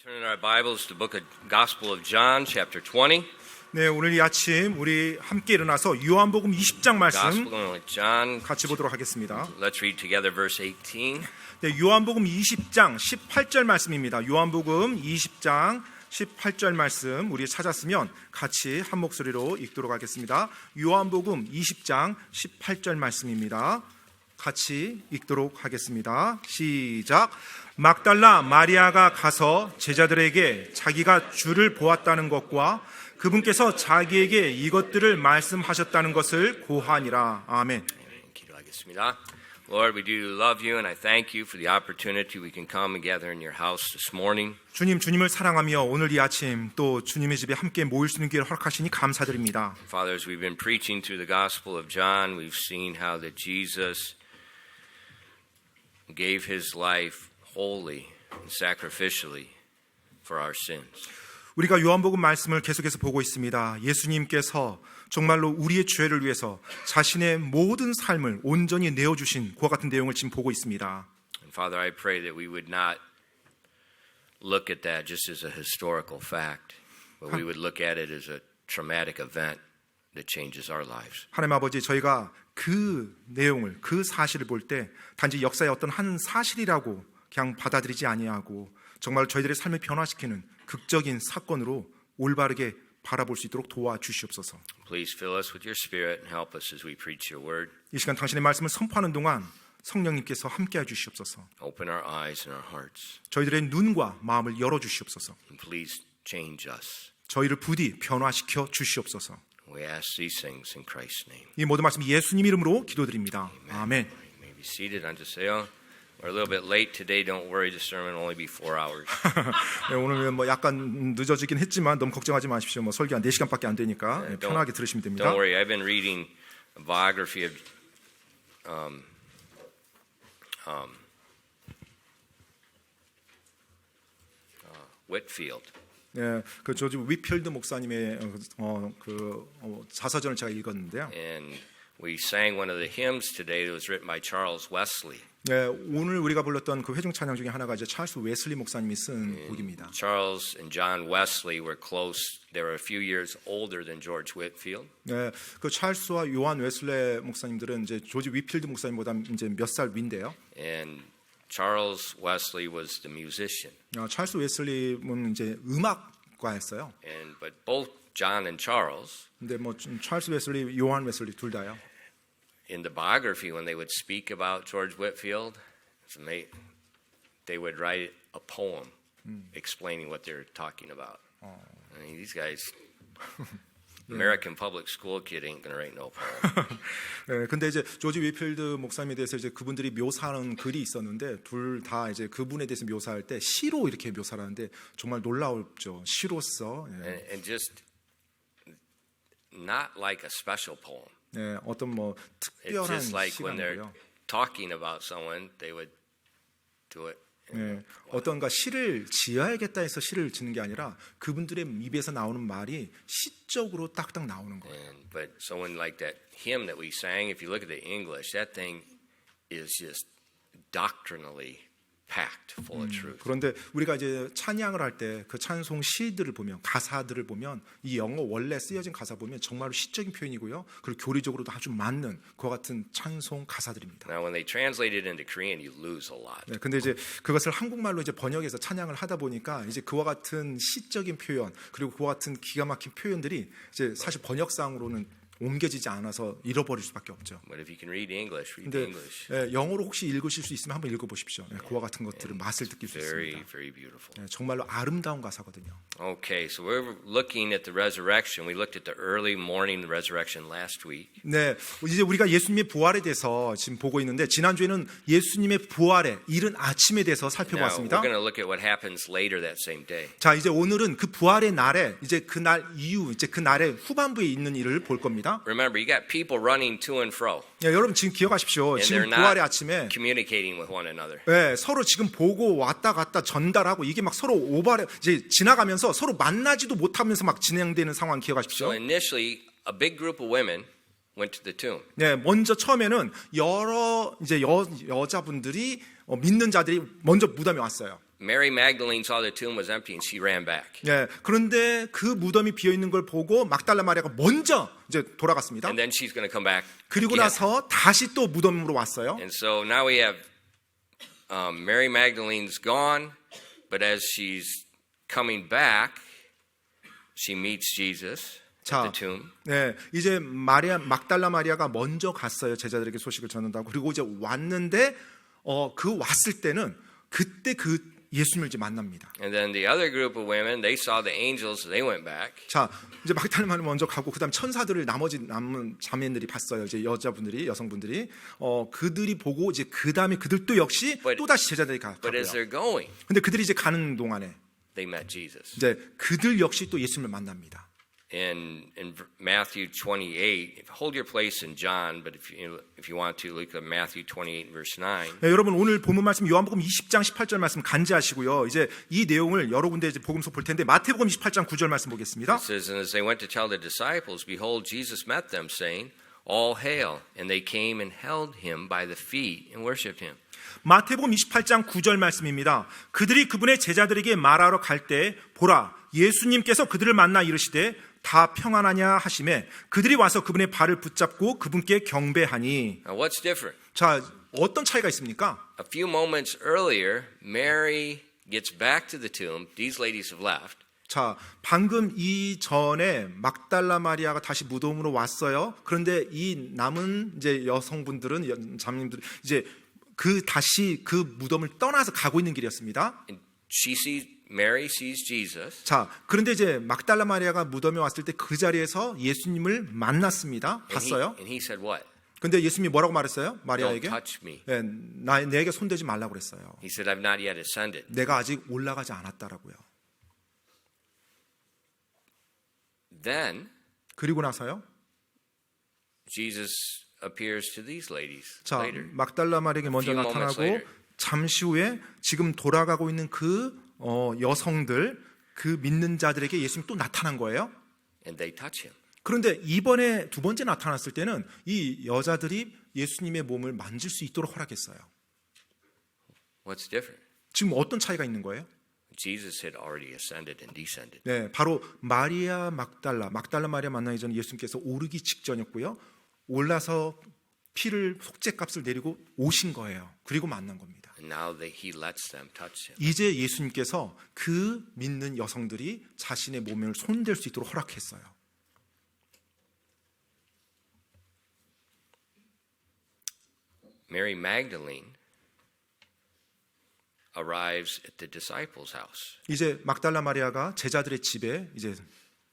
Turn in our Bibles to the book of Gospel of John, chapter 20. 네, 오늘 이 아침 우리 함께 일어나서 요한복음 20장 말씀 Gospel of John. 같이 보도록 하겠습니다. Let's read together verse 18. 네, 요한복음 20장 18절 말씀입니다. 요한복음 20장 18절 말씀 우리 찾았으면 같이 한 목소리로 읽도록 하겠습니다. 요한복음 20장 18절 말씀입니다. 같이 읽도록 하겠습니다. 시작. 막달라 마리아가 가서 제자들에게 자기가 주를 보았다는 것과 그분께서 자기에게 이것들을 말씀하셨다는 것을 고하니라. 아멘. 기도하겠습니다. Lord, we do love you and I thank you for the opportunity we can come and gather in your house this morning. 주님을 사랑하며 오늘 이 아침 또 주님의 집에 함께 모일 수 있는 기회를 허락하시니 감사드립니다. Father, as we've been preaching through the Gospel of John, we've seen how that Jesus gave his life wholly and sacrificially for our sins. 우리가 요한복음 말씀을 계속해서 보고 있습니다. 예수님께서 정말로 우리의 죄를 위해서 자신의 모든 삶을 온전히 내어주신 그와 같은 내용을 지금 보고 있습니다. And Father, I pray that we would not look at that just as a historical fact, but we would look at it as a traumatic event that changes our lives. 하나님 아버지, 저희가 그 내용을, 그 사실을 볼 때 단지 역사의 어떤 한 사실이라고 그냥 받아들이지 아니하고 정말 저희들의 삶을 변화시키는 극적인 사건으로 올바르게 바라볼 수 있도록 도와주시옵소서. Please fill us with your spirit and help us as we preach your word. 이 시간 당신의 말씀을 선포하는 동안 성령님께서 함께해 주시옵소서. Open our eyes and our hearts. 저희들의 눈과 마음을 열어 주시옵소서. And please change us. 저희를 부디 변화시켜 주시옵소서. We ask these things in Christ's name. 이 모든 말씀 예수님 이름으로 기도드립니다. 아멘. You may be seated. 앉으세요. We're a little bit late today. Don't worry. The sermon will only be 4 hours. 네, 오늘 뭐 약간 늦어지긴 했지만 너무 걱정하지 마십시오. 뭐 설교 한 4시간밖에 안 되니까 편하게 들으시면 됩니다. Don't worry. I've been reading a biography of Whitfield. 네, 그 조지 위필드 목사님의 자서전을 제가 읽었는데요. And we sang one of the hymns today that was written by Charles Wesley. 네, 오늘 우리가 불렀던 그 회중 찬양 중에 하나가 이제 찰스 웨슬리 목사님이 쓴 곡입니다. Charles and John Wesley were close. They were a few years older than George Whitfield. 네, 그 찰스와 요한 웨슬리 목사님들은 이제 조지 위필드 목사님보다 이제 몇 살 위인데요. And Charles Wesley was the musician. 찰스 웨슬리는 이제 음악가였어요. But both John and Charles, 근데 뭐 찰스 웨슬리, 요한 웨슬리 둘 다요. in the biography, when they would speak about George Whitfield, they would write a poem explaining what they're talking about. I mean, these guys, American public school kid ain't going to write no poem. 네, 근데 이제 조지 위필드 목사님에 대해서 이제 그분들이 묘사하는 글이 있었는데 둘 다 이제 그분에 대해서 묘사할 때 시로 이렇게 묘사를 하는데 정말 놀라웠죠. 시로서. 예. And just not like a special poem. 네, 어떤 뭐 It's 특별한 just like when they're 시간이고요. talking about someone, they would do it. 네, 어떤가 시를 지어야겠다 해서 시를 짓는 게 아니라 그분들의 입에서 나오는 말이 시적으로 딱딱 나오는 거예요. But so when like that hymn that we sang, if you look at the English, that thing is just doctrinally packed full of truth. 그런데 우리가 이제 찬양을 할 때 그 찬송 시들을 보면 가사들을 보면 이 영어 원래 쓰여진 가사 보면 정말로 시적인 표현이고요. 그리고 교리적으로도 아주 맞는 그와 같은 찬송 가사들입니다. Now when they translate it into Korean, you lose a lot. 네, 근데 이제 그것을 한국말로 이제 번역해서 찬양을 하다 보니까 이제 그와 같은 시적인 표현 그리고 그와 같은 기가 막힌 표현들이 이제 사실 번역상으로는 옮겨지지 않아서 잃어버릴 수밖에 없죠. But if you can read English, read the 근데 English. 예, 영어로 혹시 읽으실 수 있으면 한번 읽어보십시오. 예, 그와 같은 것들은 맛을 느낄 수 Very, 있습니다. very beautiful. 예, 정말로 아름다운 가사거든요. Okay, so we're looking at the resurrection. We looked at the early morning resurrection last week. 네, 이제 우리가 예수님의 부활에 대해서 지금 보고 있는데 지난주에는 예수님의 부활의 이른 아침에 대해서 Now we're 살펴보았습니다. going to look at what happens later that same day. 자, 이제 오늘은 그 부활의 날에 이제 그날 이후 이제 그 날의 후반부에 있는 일을 볼 겁니다. Remember, you got people running to and fro, 예, 여러분 지금 기억하십시오. and 지금 they're 부활의 not 아침에 communicating with one another. 예, 서로 지금 보고 왔다 갔다 전달하고 이게 막 서로 오발해 이제 지나가면서 서로 만나지도 못하면서 막 진행되는 상황 So 기억하십시오. initially, a big group of women went to the tomb. 네, 먼저 처음에는 여러 이제 여자분들이 믿는 자들이 먼저 무덤에 왔어요. Mary Magdalene saw the tomb was empty and she ran back. 예, 그런데 그 무덤이 비어 있는 걸 보고 막달라 마리아가 먼저 이제 돌아갔습니다. And then she's going to come back. 그리고 again. 나서 다시 또 무덤으로 왔어요. And so now we have Mary Magdalene's gone, but as she's coming back, she meets Jesus 자, at the tomb. 네, 이제 막달라 마리아가 먼저 갔어요. 제자들에게 소식을 전한다고. 그리고 이제 왔는데 그 왔을 때는 그때 그 예수님을 이제 만납니다. And then the other group of women, they saw the angels, they went back. 자, 이제 막달라 마리아 먼저 가고 그다음 천사들을 나머지 남은 자매들이 봤어요. 이제 여자분들이, 여성분들이 그들이 보고 이제 그다음에 그들도 역시 또 다시 제자들이 But as 가고요. they're going, 근데 그들이 이제 가는 동안에 they met Jesus. 이제 그들 역시 또 예수님을 만납니다. In Matthew 28, hold your place in John, but if you want to, look at Matthew 28 verse 9. 네, 여러분 오늘 본문 말씀 요한복음 20장 18절 말씀 간지하시고요. 이제 이 내용을 여러 군데 이제 복음서 볼 텐데 마태복음 28장 9절 말씀 보겠습니다. It says, and as they went to tell the disciples, behold, Jesus met them, saying, all hail. And they came and held him by the feet and worshipped him. 마태복음 28장 9절 말씀입니다. 그들이 그분의 제자들에게 말하러 갈 때 보라 예수님께서 그들을 만나 이르시되 다 평안하냐 하시매 그들이 와서 그분의 발을 붙잡고 그분께 경배하니. Now what's different? 자, 어떤 차이가 있습니까? A few moments earlier, Mary gets back to the tomb. These ladies have left. 자, 방금 이전에 막달라 마리아가 다시 무덤으로 왔어요. 그런데 이 남은 이제 여성분들은 자매님들 이제 다시 그 무덤을 떠나서 가고 있는 길이었습니다. And Mary sees Jesus. 자, 그런데 이제 막달라 마리아가 무덤에 왔을 때 그 자리에서 예수님을 만났습니다. 봤어요. And he said what? 근데 예수님이 뭐라고 말했어요? Don't 마리아에게? touch me. 예, 내게 손대지 말라고 그랬어요. He said, I've not yet ascended. 내가 아직 올라가지 않았다라고요. Then 그리고 나서요. Jesus appears to these ladies 자, later. 막달라 마리아에게 먼저 A few moments 나타나고 later. 잠시 후에 지금 돌아가고 있는 그 여성들, 그 믿는 자들에게 예수님이 또 나타난 거예요. And they touch him. 그런데 이번에 두 번째 나타났을 때는 이 여자들이 예수님의 몸을 만질 수 있도록 허락했어요. What's different? 지금 어떤 차이가 있는 거예요? Jesus had already ascended and descended. 네, 바로 막달라 마리아 만나기 전에 예수님께서 오르기 직전이었고요. 올라서 피를 속죄값을 내리고 오신 거예요. 그리고 만난 겁니다. And now he lets them touch him. 이제 예수님께서 그 믿는 여성들이 자신의 몸을 손댈 수 있도록 허락했어요. Mary Magdalene arrives at the disciples' house. 이제 막달라 마리아가 제자들의 집에 이제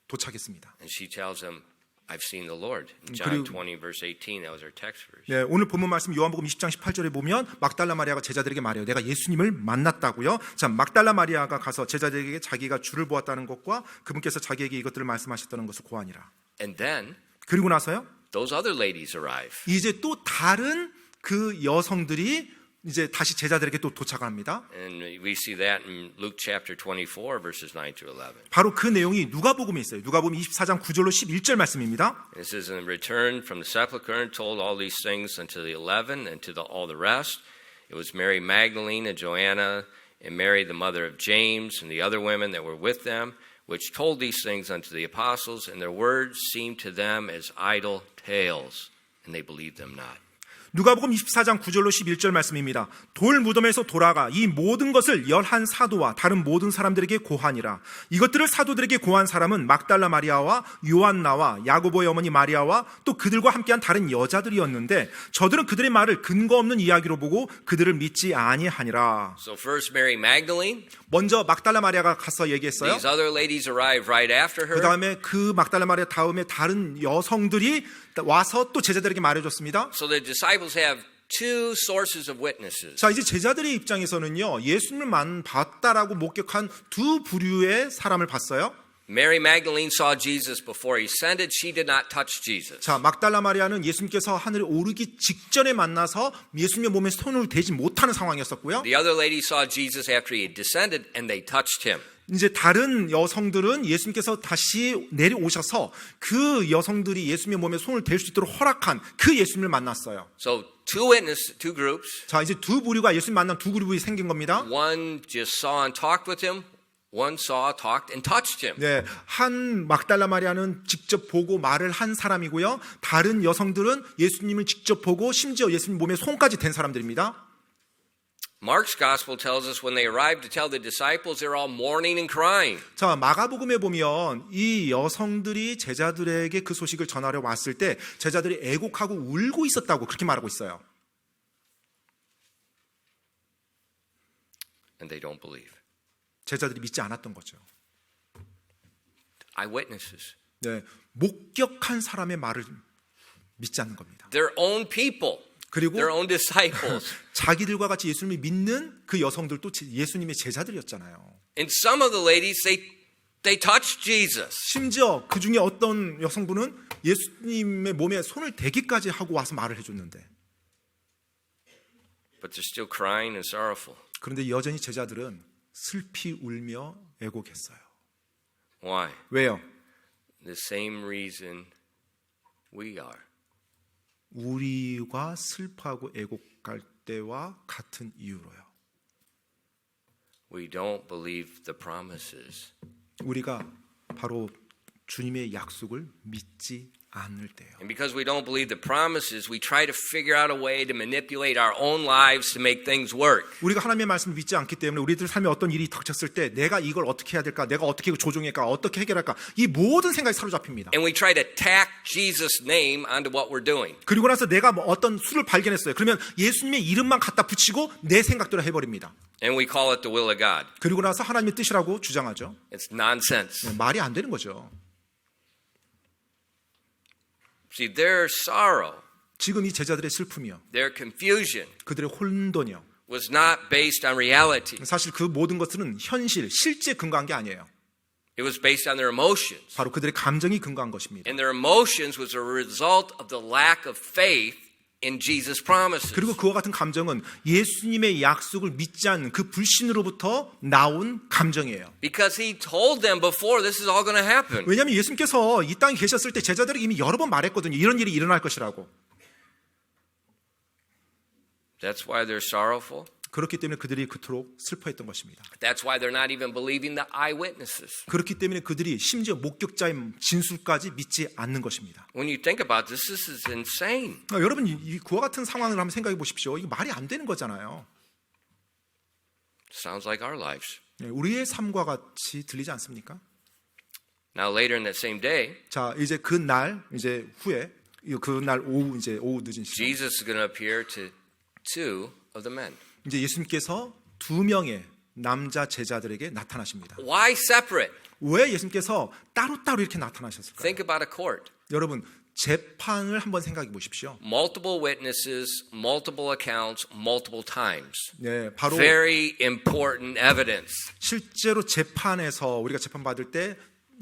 도착했습니다. And she tells them, I've seen the Lord. In John 그리고- 20 verse 18, that was our text verse. 네, 오늘 본문 말씀 요한복음 20장 18절에 보면 막달라 마리아가 제자들에게 말해요. 내가 예수님을 만났다고요. 자, 막달라 마리아가 가서 제자들에게 자기가 주를 보았다는 것과 그분께서 자기에게 이것들을 말씀하셨다는 것을 고하니라. And then 그리고 나서요. those other ladies arrive. 이제 또 다른 그 여성들이 이제 다시 제자들에게 또 도착합니다. And we see that in Luke chapter 24 verses 9 to 11. 바로 그 내용이 누가복음에 있어요. 누가복음 24장 9절로 11절 말씀입니다. It says, and returned from the sepulchre and told all these things unto the 11 and to all the rest. It was Mary Magdalene and Joanna and Mary the mother of James and the other women that were with them, which told these things unto the apostles, and their words seemed to them as idle tales, and they believed them not. 누가복음 24장 9절로 11절 말씀입니다. 돌 무덤에서 돌아가 이 모든 것을 11 사도와 다른 모든 사람들에게 고하니라. 이것들을 사도들에게 고한 사람은 막달라 마리아와 요한나와 야고보의 어머니 마리아와 또 그들과 함께한 다른 여자들이었는데 저들은 그들의 말을 근거 없는 이야기로 보고 그들을 믿지 아니하니라. So first Mary Magdalene, 먼저 막달라 마리아가 가서 얘기했어요. these other ladies arrive right after 그 her. 다음에 그 막달라 마리아 다음에 다른 여성들이 와서 또 제자들에게 말해줬습니다. So the disciples have two sources of witnesses. 자, 이제 제자들의 입장에서는요, 예수님을 봤다라고 목격한 두 부류의 사람을 봤어요. Mary Magdalene saw Jesus before he ascended. She did not touch Jesus. 자, 막달라 마리아는 예수님께서 하늘에 오르기 직전에 만나서 예수님의 몸에 손을 대지 못하는 상황이었었고요. The other lady saw Jesus after he had descended and they touched him. 이제 다른 여성들은 예수님께서 다시 내려오셔서 그 여성들이 예수님의 몸에 손을 댈 수 있도록 허락한 그 예수님을 만났어요. So two groups. 자, 이제 두 부류가 예수님 만난 두 그룹이 생긴 겁니다. One just saw and talked with him. One saw, talked, and touched him. 네, 한 막달라 마리아는 직접 보고 말을 한 사람이고요. 다른 여성들은 예수님을 직접 보고 심지어 예수님 몸에 손까지 댄 사람들입니다. Mark's gospel tells us when they arrived to tell the disciples, they're all mourning and crying. 자, 마가복음에 보면 이 여성들이 제자들에게 그 소식을 전하려 왔을 때 제자들이 애곡하고 울고 있었다고 그렇게 말하고 있어요. And they don't believe. 제자들이 믿지 않았던 거죠. Eyewitnesses. 네, 목격한 사람의 말을 믿지 않는 겁니다. Their own people. 그리고 Their own disciples. 자기들과 같이 예수님을 믿는 그 여성들도 예수님의 제자들이었잖아요. And some of the ladies, they touched Jesus. 심지어 그 중에 어떤 여성분은 예수님의 몸에 손을 대기까지 하고 와서 말을 해줬는데, But they're still crying and sorrowful. 그런데 여전히 제자들은 슬피 울며 애곡했어요. Why? 왜요? The same reason we are. 우리가 슬퍼하고 애곡할 때와 같은 이유로요. We don't believe the promises. 우리가 바로 주님의 약속을 믿지 않을 때요. And because we don't believe the promises, we try to figure out a way to manipulate our own lives to make things work. 우리가 하나님의 말씀을 믿지 않기 때문에 우리들 삶에 어떤 일이 닥쳤을 때 내가 이걸 어떻게 해야 될까? 내가 어떻게 조종할까? 어떻게 해결할까? 이 모든 생각이 사로잡힙니다. And we try to tack Jesus' name onto what we're doing. 그리고 나서 내가 뭐 어떤 수를 발견했어요. 그러면 예수님의 이름만 갖다 붙이고 내 생각대로 해버립니다. And we call it the will of God. 그리고 나서 하나님의 뜻이라고 주장하죠. It's nonsense. 말이 안 되는 거죠. See, their sorrow, 지금 이 제자들의 슬픔이요, their confusion 그들의 혼돈이요, was not based on reality. 사실 그 모든 것들은 현실, 실제 근거한 게 아니에요. It was based on their emotions. 바로 그들의 감정이 근거한 것입니다. And their emotions was a result of the lack of faith in Jesus' promises. 그리고 그와 같은 감정은 예수님의 약속을 믿지 않는 그 불신으로부터 나온 감정이에요. Because he told them before this is all going to happen. 왜냐하면 예수님께서 이 땅에 계셨을 때 제자들이 이미 여러 번 말했거든요. 이런 일이 일어날 것이라고. That's why they're sorrowful. 그렇기 때문에 그들이 그토록 슬퍼했던 것입니다. That's why they're not even believing the eyewitnesses. 그렇기 때문에 그들이 심지어 목격자의 진술까지 믿지 않는 것입니다. When you think about this, this is insane. 여러분, 그와 같은 상황을 한번 생각해 보십시오. 이거 말이 안 되는 거잖아요. Sounds like our lives. 우리의 삶과 같이 들리지 않습니까? Now later in that same day, 자, 이제 그날 후에 그날 오후 늦은 시간, Jesus is going to appear to two of the men. 이제 예수님께서 두 명의 남자 제자들에게 나타나십니다. Why separate? 왜 예수님께서 따로따로 이렇게 나타나셨을까요? Think about a court. 여러분, 재판을 한번 생각해 보십시오. Multiple witnesses, multiple accounts, multiple times. 네, 바로 Very important evidence. 실제로 재판에서 우리가 재판 받을 때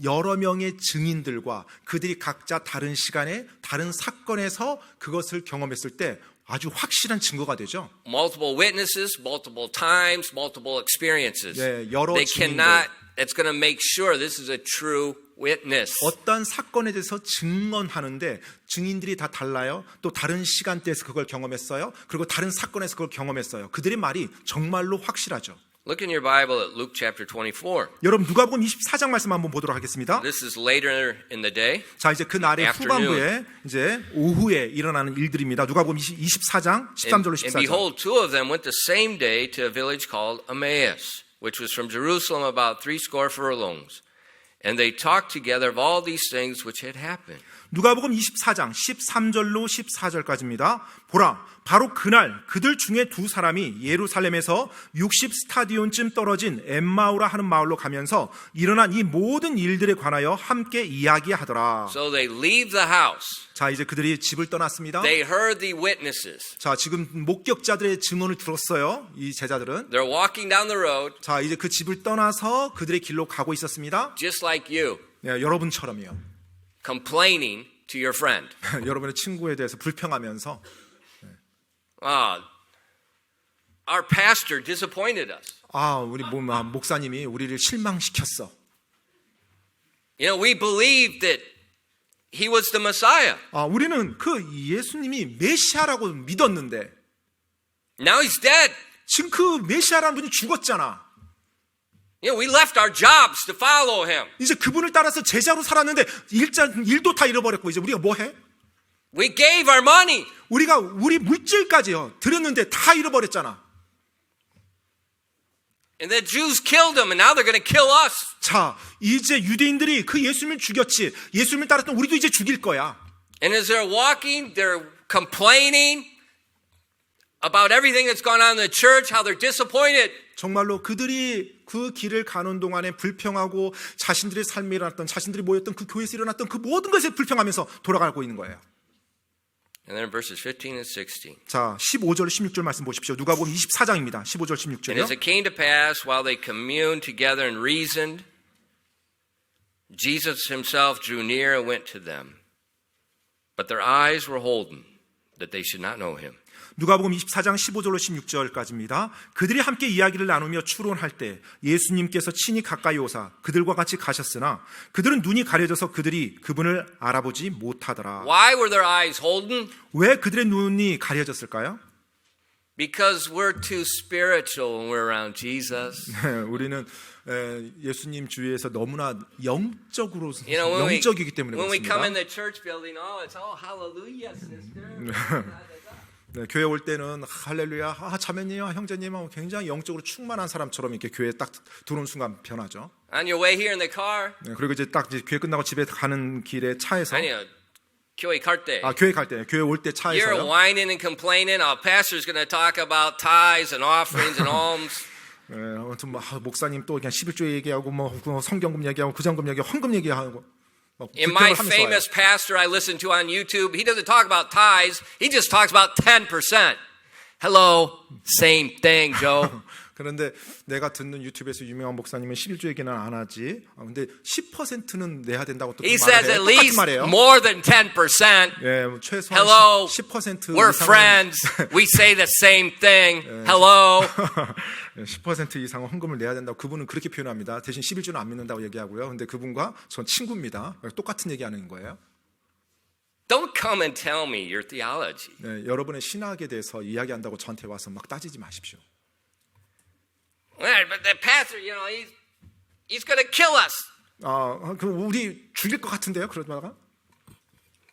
여러 명의 증인들과 그들이 각자 다른 시간에 다른 사건에서 그것을 경험했을 때 아주 확실한 증거가 되죠. Multiple witnesses, multiple times, multiple experiences. 네, 여러 They 증인들. cannot. That's going to make sure this is a true witness. 어떤 사건에 대해서 증언하는데 증인들이 다 달라요. 또 다른 시간대에서 그걸 경험했어요. 그리고 다른 사건에서 그걸 경험했어요. 그들의 말이 정말로 확실하죠. Look in your Bible at Luke chapter 24. 여러분, 누가복음 24장 말씀 한번 보도록 하겠습니다. This is later in the day. 자, 이제 그 날의 Afternoon. 후반부에 이제 오후에 일어나는 일들입니다. 누가복음 24장 13절로 And 14절. behold, two of them went the same day to a village called Emmaus, which was from Jerusalem about 80 furlongs. And they talked together of all these things which had happened. 누가복음 24장 13절로 14절까지입니다. 보라, 바로 그날 그들 중에 두 사람이 예루살렘에서 60스타디온쯤 떨어진 엠마오라 하는 마을로 가면서 일어난 이 모든 일들에 관하여 함께 이야기하더라. So they leave the house. 자, 이제 그들이 집을 떠났습니다. They heard the witnesses. 자, 지금 목격자들의 증언을 들었어요. 이 제자들은. They're walking down the road 자, 이제 그 집을 떠나서 그들의 길로 가고 있었습니다. just like you, 네, 여러분처럼요. complaining to your friend. 여러분의 친구에 대해서 불평하면서 Our pastor disappointed us. 우리 목사님이 우리를 실망시켰어. You know, we believed that he was the Messiah. 우리는 그 예수님이 메시아라고 믿었는데 Now he's dead. 지금 그 메시아라는 분이 죽었잖아. You know, we left our jobs to follow him. 이제 그분을 따라서 제자로 살았는데 일도 다 잃어버렸고 이제 우리가 뭐 해? We gave our money. 우리가 우리 물질까지요 드렸는데 다 잃어버렸잖아. And the Jews killed him, and now they're going to kill us. 자, 이제 유대인들이 그 예수님을 죽였지. 예수님을 따랐던 우리도 이제 죽일 거야. And as they're walking, they're complaining about everything that's gone on in the church, how they're disappointed. 정말로 그들이 그 길을 가는 동안에 불평하고 자신들의 삶에 일어났던 자신들이 모였던 그 교회에서 일어났던 그 모든 것에 불평하면서 돌아가고 있는 거예요. And then in verses 15 and 16. 자, 15절 16절 말씀 보십시오. 누가복음 24장입니다. 15절 And 16절이요. as it came to pass, while they communed together and reasoned, Jesus himself drew near and went to them. But their eyes were holden, that they should not know him. 누가복음 24장 15절로 16절까지입니다. 그들이 함께 이야기를 나누며 추론할 때 예수님께서 친히 가까이 오사 그들과 같이 가셨으나 그들은 눈이 가려져서 그들이 그분을 알아보지 못하더라. Why were their eyes holden? 왜 그들의 눈이 가려졌을까요? Because we're too spiritual when we're around Jesus. 우리는 예수님 주위에서 너무나 영적으로 You know, 영적이기 때문에 when we come in 그렇습니다. the church building, it's all hallelujah, sister. 네, 교회 올 때는 할렐루야, 자매님, 형제님 굉장히 영적으로 충만한 사람처럼 이렇게 교회에 딱 들어오는 순간 변하죠. On your way here in the car, 네, 그리고 이제 딱 이제 교회 끝나고 집에 가는 길에 차에서 아니요, 교회 갈 때. 교회 갈 때, 교회 올 때 You're 차에서요. whining and complaining. Our pastor's going to talk about tithes and offerings and alms. 네, 아무튼 목사님 또 그냥 11조 얘기하고 성경금 얘기하고 구장금 얘기하고 헌금 얘기하고 In my 불평을 하면서 famous 와요. pastor I listen to on YouTube, he doesn't talk about tithes. He just talks about 10%. Hello, same thing, Joe. 그런데 내가 듣는 유튜브에서 유명한 목사님은 11조 얘기는 안 하지. 근데 10%는 내야 된다고 또 He says at 말해요. 똑같은 least 말이에요. more than 10%. 예, 최소한 Hello, 10% we're 이상은 friends. We say the same thing. Hello. 10% 이상은 헌금을 내야 된다고 그분은 그렇게 표현합니다. 대신 11조는 안 믿는다고 얘기하고요. 근데 그분과 전 친구입니다. 똑같은 얘기하는 거예요. Don't come and tell me your theology. 네, 여러분의 신학에 대해서 이야기한다고 저한테 와서 막 따지지 마십시오. Well, but the pastor, you know, he's going to kill us. 그 우리 죽일 것 같은데요. 그러다가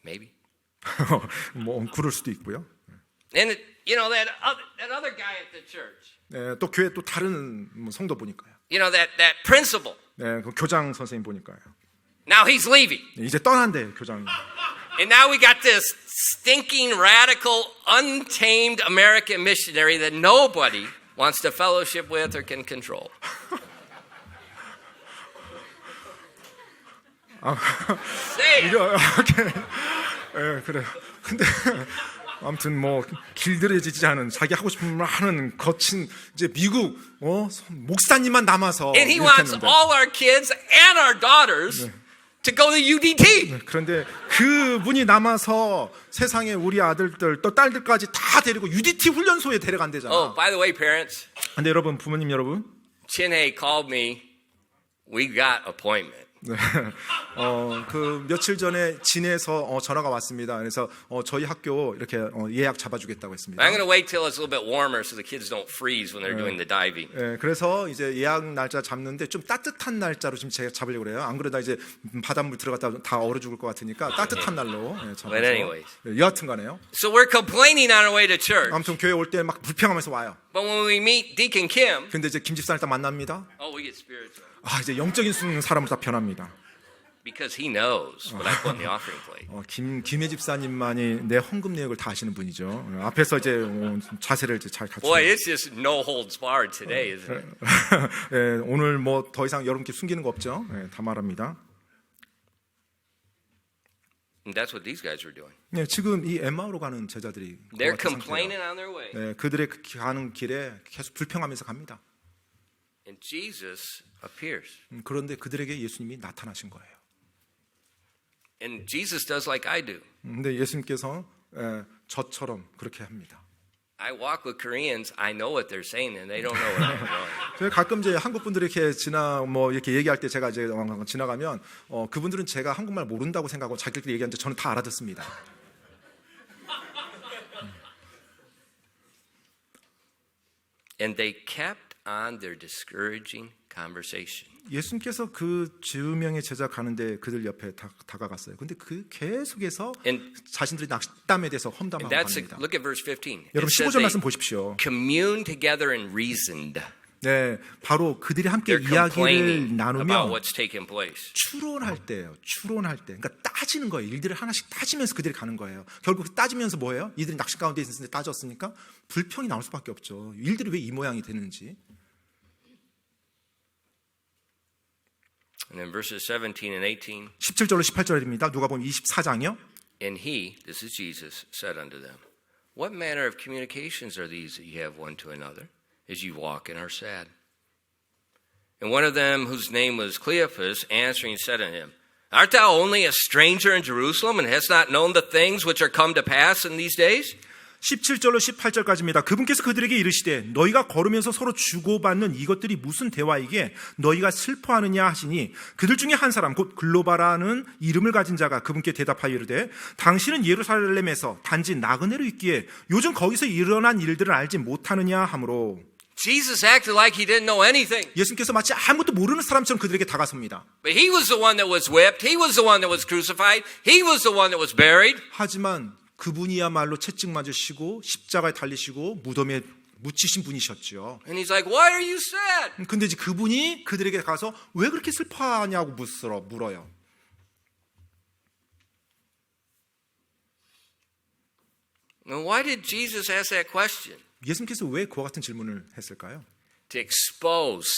Maybe. 뭐 그럴 수도 있고요. And you know that other guy at the church. 네, 또 교회 또 다른 성도 보니까요. You know that principal. 네, 그 교장 선생님 보니까요. Now he's leaving. 이제 떠난대 교장이. And now we got this stinking, radical, untamed American missionary that nobody wants to fellowship with or can control. Say it. 그래. 근데 아무튼 뭐 길들여지지 않은 자기 하고 싶은 말 하는 거친 이제 미국 목사님만 남아서 And he 이렇게 wants 했는데. all our kids and our daughters to go to UDT. 그런데 그분이 남아서 세상에 우리 아들들 또 딸들까지 다 데리고 UDT 훈련소에 데려간대잖아. Oh, by the way, parents, 근데 여러분 부모님 여러분, Chin-Hae called me. We got appointment. 네. 그 며칠 전에 진에서 전화가 왔습니다. 그래서 저희 학교 이렇게 예약 잡아주겠다고 했습니다. I'm going to wait till it's a little bit warmer so the kids don't freeze when they're doing the diving. 네, 그래서 이제 예약 날짜 잡는데 좀 따뜻한 날짜로 지금 제가 잡으려고 그래요. 안 그러다 이제 바닷물 들어갔다 다 얼어 죽을 것 같으니까 따뜻한 날로 잡아서. But anyways. 여하튼간에요. So we're complaining on our way to church. 아무튼 교회 올 때 막 불평하면서 와요. But when we meet Deacon Kim, 근데 이제 김 집사님 딱 만납니다. we get spiritual. 이제 영적인 사람으로 다 변합니다. because he knows what I put in the offering plate. 김혜 집사님만이 내 헌금 내역을 다 아시는 분이죠. 앞에서 이제 자세를 이제 잘 갖추고. Boy, it's just no holds barred today, isn't it? 예, 오늘 뭐 더 이상 여러분께 숨기는 거 없죠. 예, 다 말합니다. And that's what these guys were doing. 네, 지금 이 엠마오로 가는 제자들이 They're 그와 같은 complaining 상태예요. on their way. 네, 그들의 가는 길에 계속 불평하면서 갑니다. And Jesus appears. 그런데 그들에게 예수님이 나타나신 거예요. And Jesus does like I do. 근데 예수님께서 저처럼 그렇게 합니다. I walk with Koreans. I know what they're saying, and they don't know what I'm doing. 제가 가끔 이제 한국 분들이 이렇게 이렇게 얘기할 때 제가 이제 지나가면 그분들은 제가 한국말 모른다고 생각하고 자기들끼리 얘기하는데 저는 다 알아듣습니다. And they kept on their discouraging conversation. 예수님께서 그 10명의 제자 가는데 그들 옆에 다가갔어요. 근데 그 계속해서 자신들이 낙담에 대해서 험담하고 갑니다. Look at verse 15. 여러분 15절 말씀 보십시오. Commune together and reasoned. 네, 바로 그들이 함께 They're 이야기를 complaining 나누며 about what's taking place. 추론할 때예요. 추론할 때. 그러니까 따지는 거예요. 일들을 하나씩 따지면서 그들이 가는 거예요. 결국 따지면서 뭐예요? 이들이 낚시 가운데 있었는데 따졌으니까 불평이 나올 수밖에 없죠. 일들이 왜 이 모양이 되는지. And then verses 17 and 18. 17절로 18절입니다. 누가복음 24장이요. And he, this is Jesus, said unto them, What manner of communications are these that ye have one to another, as ye walk and are sad? And one of them, whose name was Cleophas, answering said unto him, Art thou only a stranger in Jerusalem, and hast not known the things which are come to pass in these days? 17절로 18절까지입니다. 그분께서 그들에게 이르시되 너희가 걸으면서 서로 주고받는 이것들이 무슨 대화이기에 너희가 슬퍼하느냐 하시니 그들 중에 한 사람 곧 글로바라는 이름을 가진 자가 그분께 대답하여 이르되 당신은 예루살렘에서 단지 나그네로 있기에 요즘 거기서 일어난 일들을 알지 못하느냐 하므로 Jesus acted like he didn't know anything. 예수님께서 마치 아무것도 모르는 사람처럼 그들에게 다가섭니다. But he was the one that was whipped. He was the one that was crucified. He was the one that was buried. 하지만 그분이야말로 채찍 맞으시고 십자가에 달리시고 무덤에 묻히신 분이셨죠. And he's like, Why are you sad? 근데 이제 그분이 그들에게 가서 왜 그렇게 슬퍼하냐고 물어요. And why did Jesus ask that question? 예수님께서 왜 그와 같은 질문을 했을까요? To expose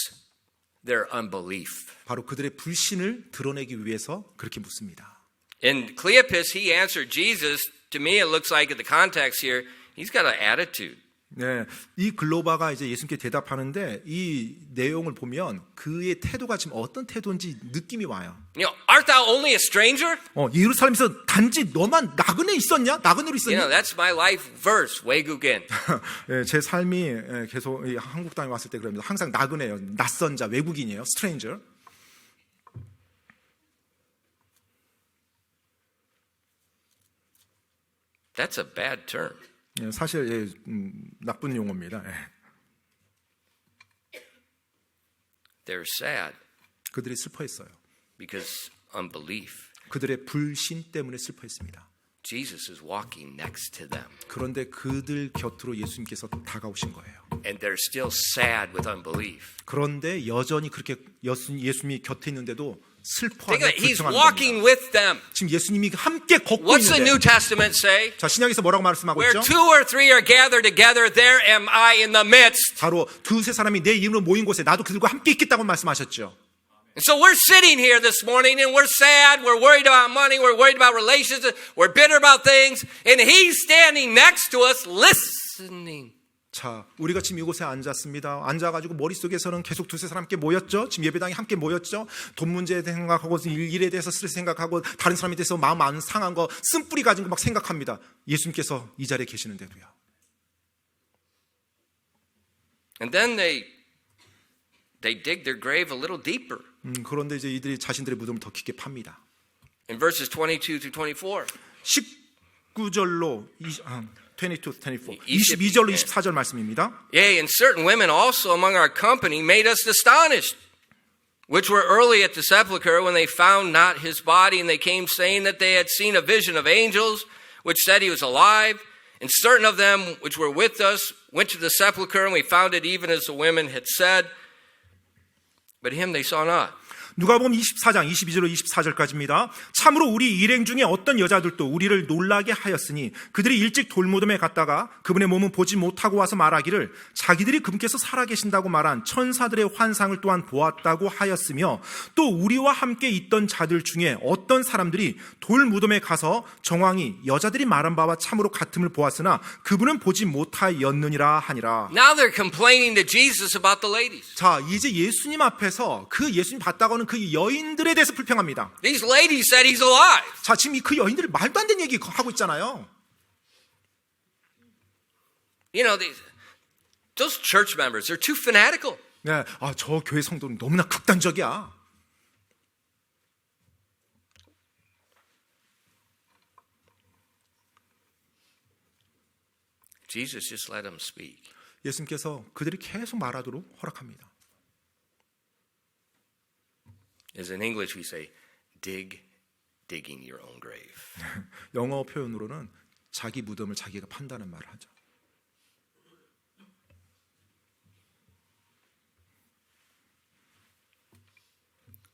their unbelief. 바로 그들의 불신을 드러내기 위해서 그렇게 묻습니다. And Cleopas, he answered Jesus. To me, it looks like in the context here, he's got an attitude. 네, 이 글로바가 이제 예수님께 대답하는데 이 내용을 보면 그의 태도가 지금 어떤 태도인지 느낌이 와요. You know, art thou only a stranger? 예루살렘에서 단지 너만 나그네 있었냐? 나그네로 있었냐? You know, that's my life verse, 외국인. 네, 제 삶이 계속 한국 땅에 왔을 때 그럽니다. 항상 나그네예요. 낯선 자, 외국인이에요. stranger. That's a bad term. 사실 나쁜 용어입니다. They're sad 그들이 슬퍼했어요. because unbelief. 그들의 불신 때문에 슬퍼했습니다. Jesus is walking next to them. 그런데 그들 곁으로 예수님께서 다가오신 거예요. And they're still sad with unbelief. 그런데 여전히 그렇게 예수님이 곁에 있는데도 Think 슬퍼하며 of it. He's 불평하는 walking 겁니다. with them. 지금 예수님이 함께 걷고 What's the New 있는데 Testament say? 자, 신약에서 뭐라고 말씀하고 Where 있죠? two or three are gathered together, there am I in the midst. 바로 두세 사람이 내 이름으로 모인 곳에 나도 그들과 함께 있겠다고 말씀하셨죠. And so we're sitting here this morning and we're sad, we're worried about money, we're worried about relationships, we're bitter about things, and he's standing next to us listening. 자, 우리가 지금 이곳에 앉았습니다. 앉아가지고 머릿속에서는 계속 두세 사람 함께 모였죠. 지금 예배당에 함께 모였죠. 돈 문제에 대해 생각하고 일에 대해서 스트레스 생각하고 다른 사람에 대해서 마음 안 상한 거 쓴뿌리 가진 거 막 생각합니다. 예수님께서 이 자리에 계시는데도요. And then they dig their grave a little deeper. 그런데 이제 이들이 자신들의 무덤을 더 깊게 팝니다. In verses 22 to 24. 19절로 22절로 24절 말씀입니다. Yea, and certain women also among our company made us astonished, which were early at the sepulchre when they found not his body, and they came saying that they had seen a vision of angels, which said he was alive. And certain of them which were with us went to the sepulchre, and we found it even as the women had said, but him they saw not. 누가복음 24장 22절로 24절까지입니다. 참으로 우리 일행 중에 어떤 여자들도 우리를 놀라게 하였으니 그들이 일찍 돌무덤에 갔다가 그분의 몸은 보지 못하고 와서 말하기를 자기들이 그분께서 살아계신다고 말한 천사들의 환상을 또한 보았다고 하였으며 또 우리와 함께 있던 자들 중에 어떤 사람들이 돌무덤에 가서 정황이 여자들이 말한 바와 참으로 같음을 보았으나 그분은 보지 못하였느니라 하니라. Now they're complaining to Jesus about the ladies. 자, 이제 예수님 앞에서 그 예수님 봤다고 하는 그 여인들에 대해서 불평합니다. These ladies said he's alive. 자, 지금 그 여인들이 말도 안 되는 얘기 하고 있잖아요. You know, those church members, they're too fanatical. 네, 저 교회 성도는 너무나 극단적이야. Jesus just let them speak. 예수님께서 그들이 계속 말하도록 허락합니다. As in English we say, digging your own grave. 영어 표현으로는 자기 무덤을 자기가 판다는 말을 하죠.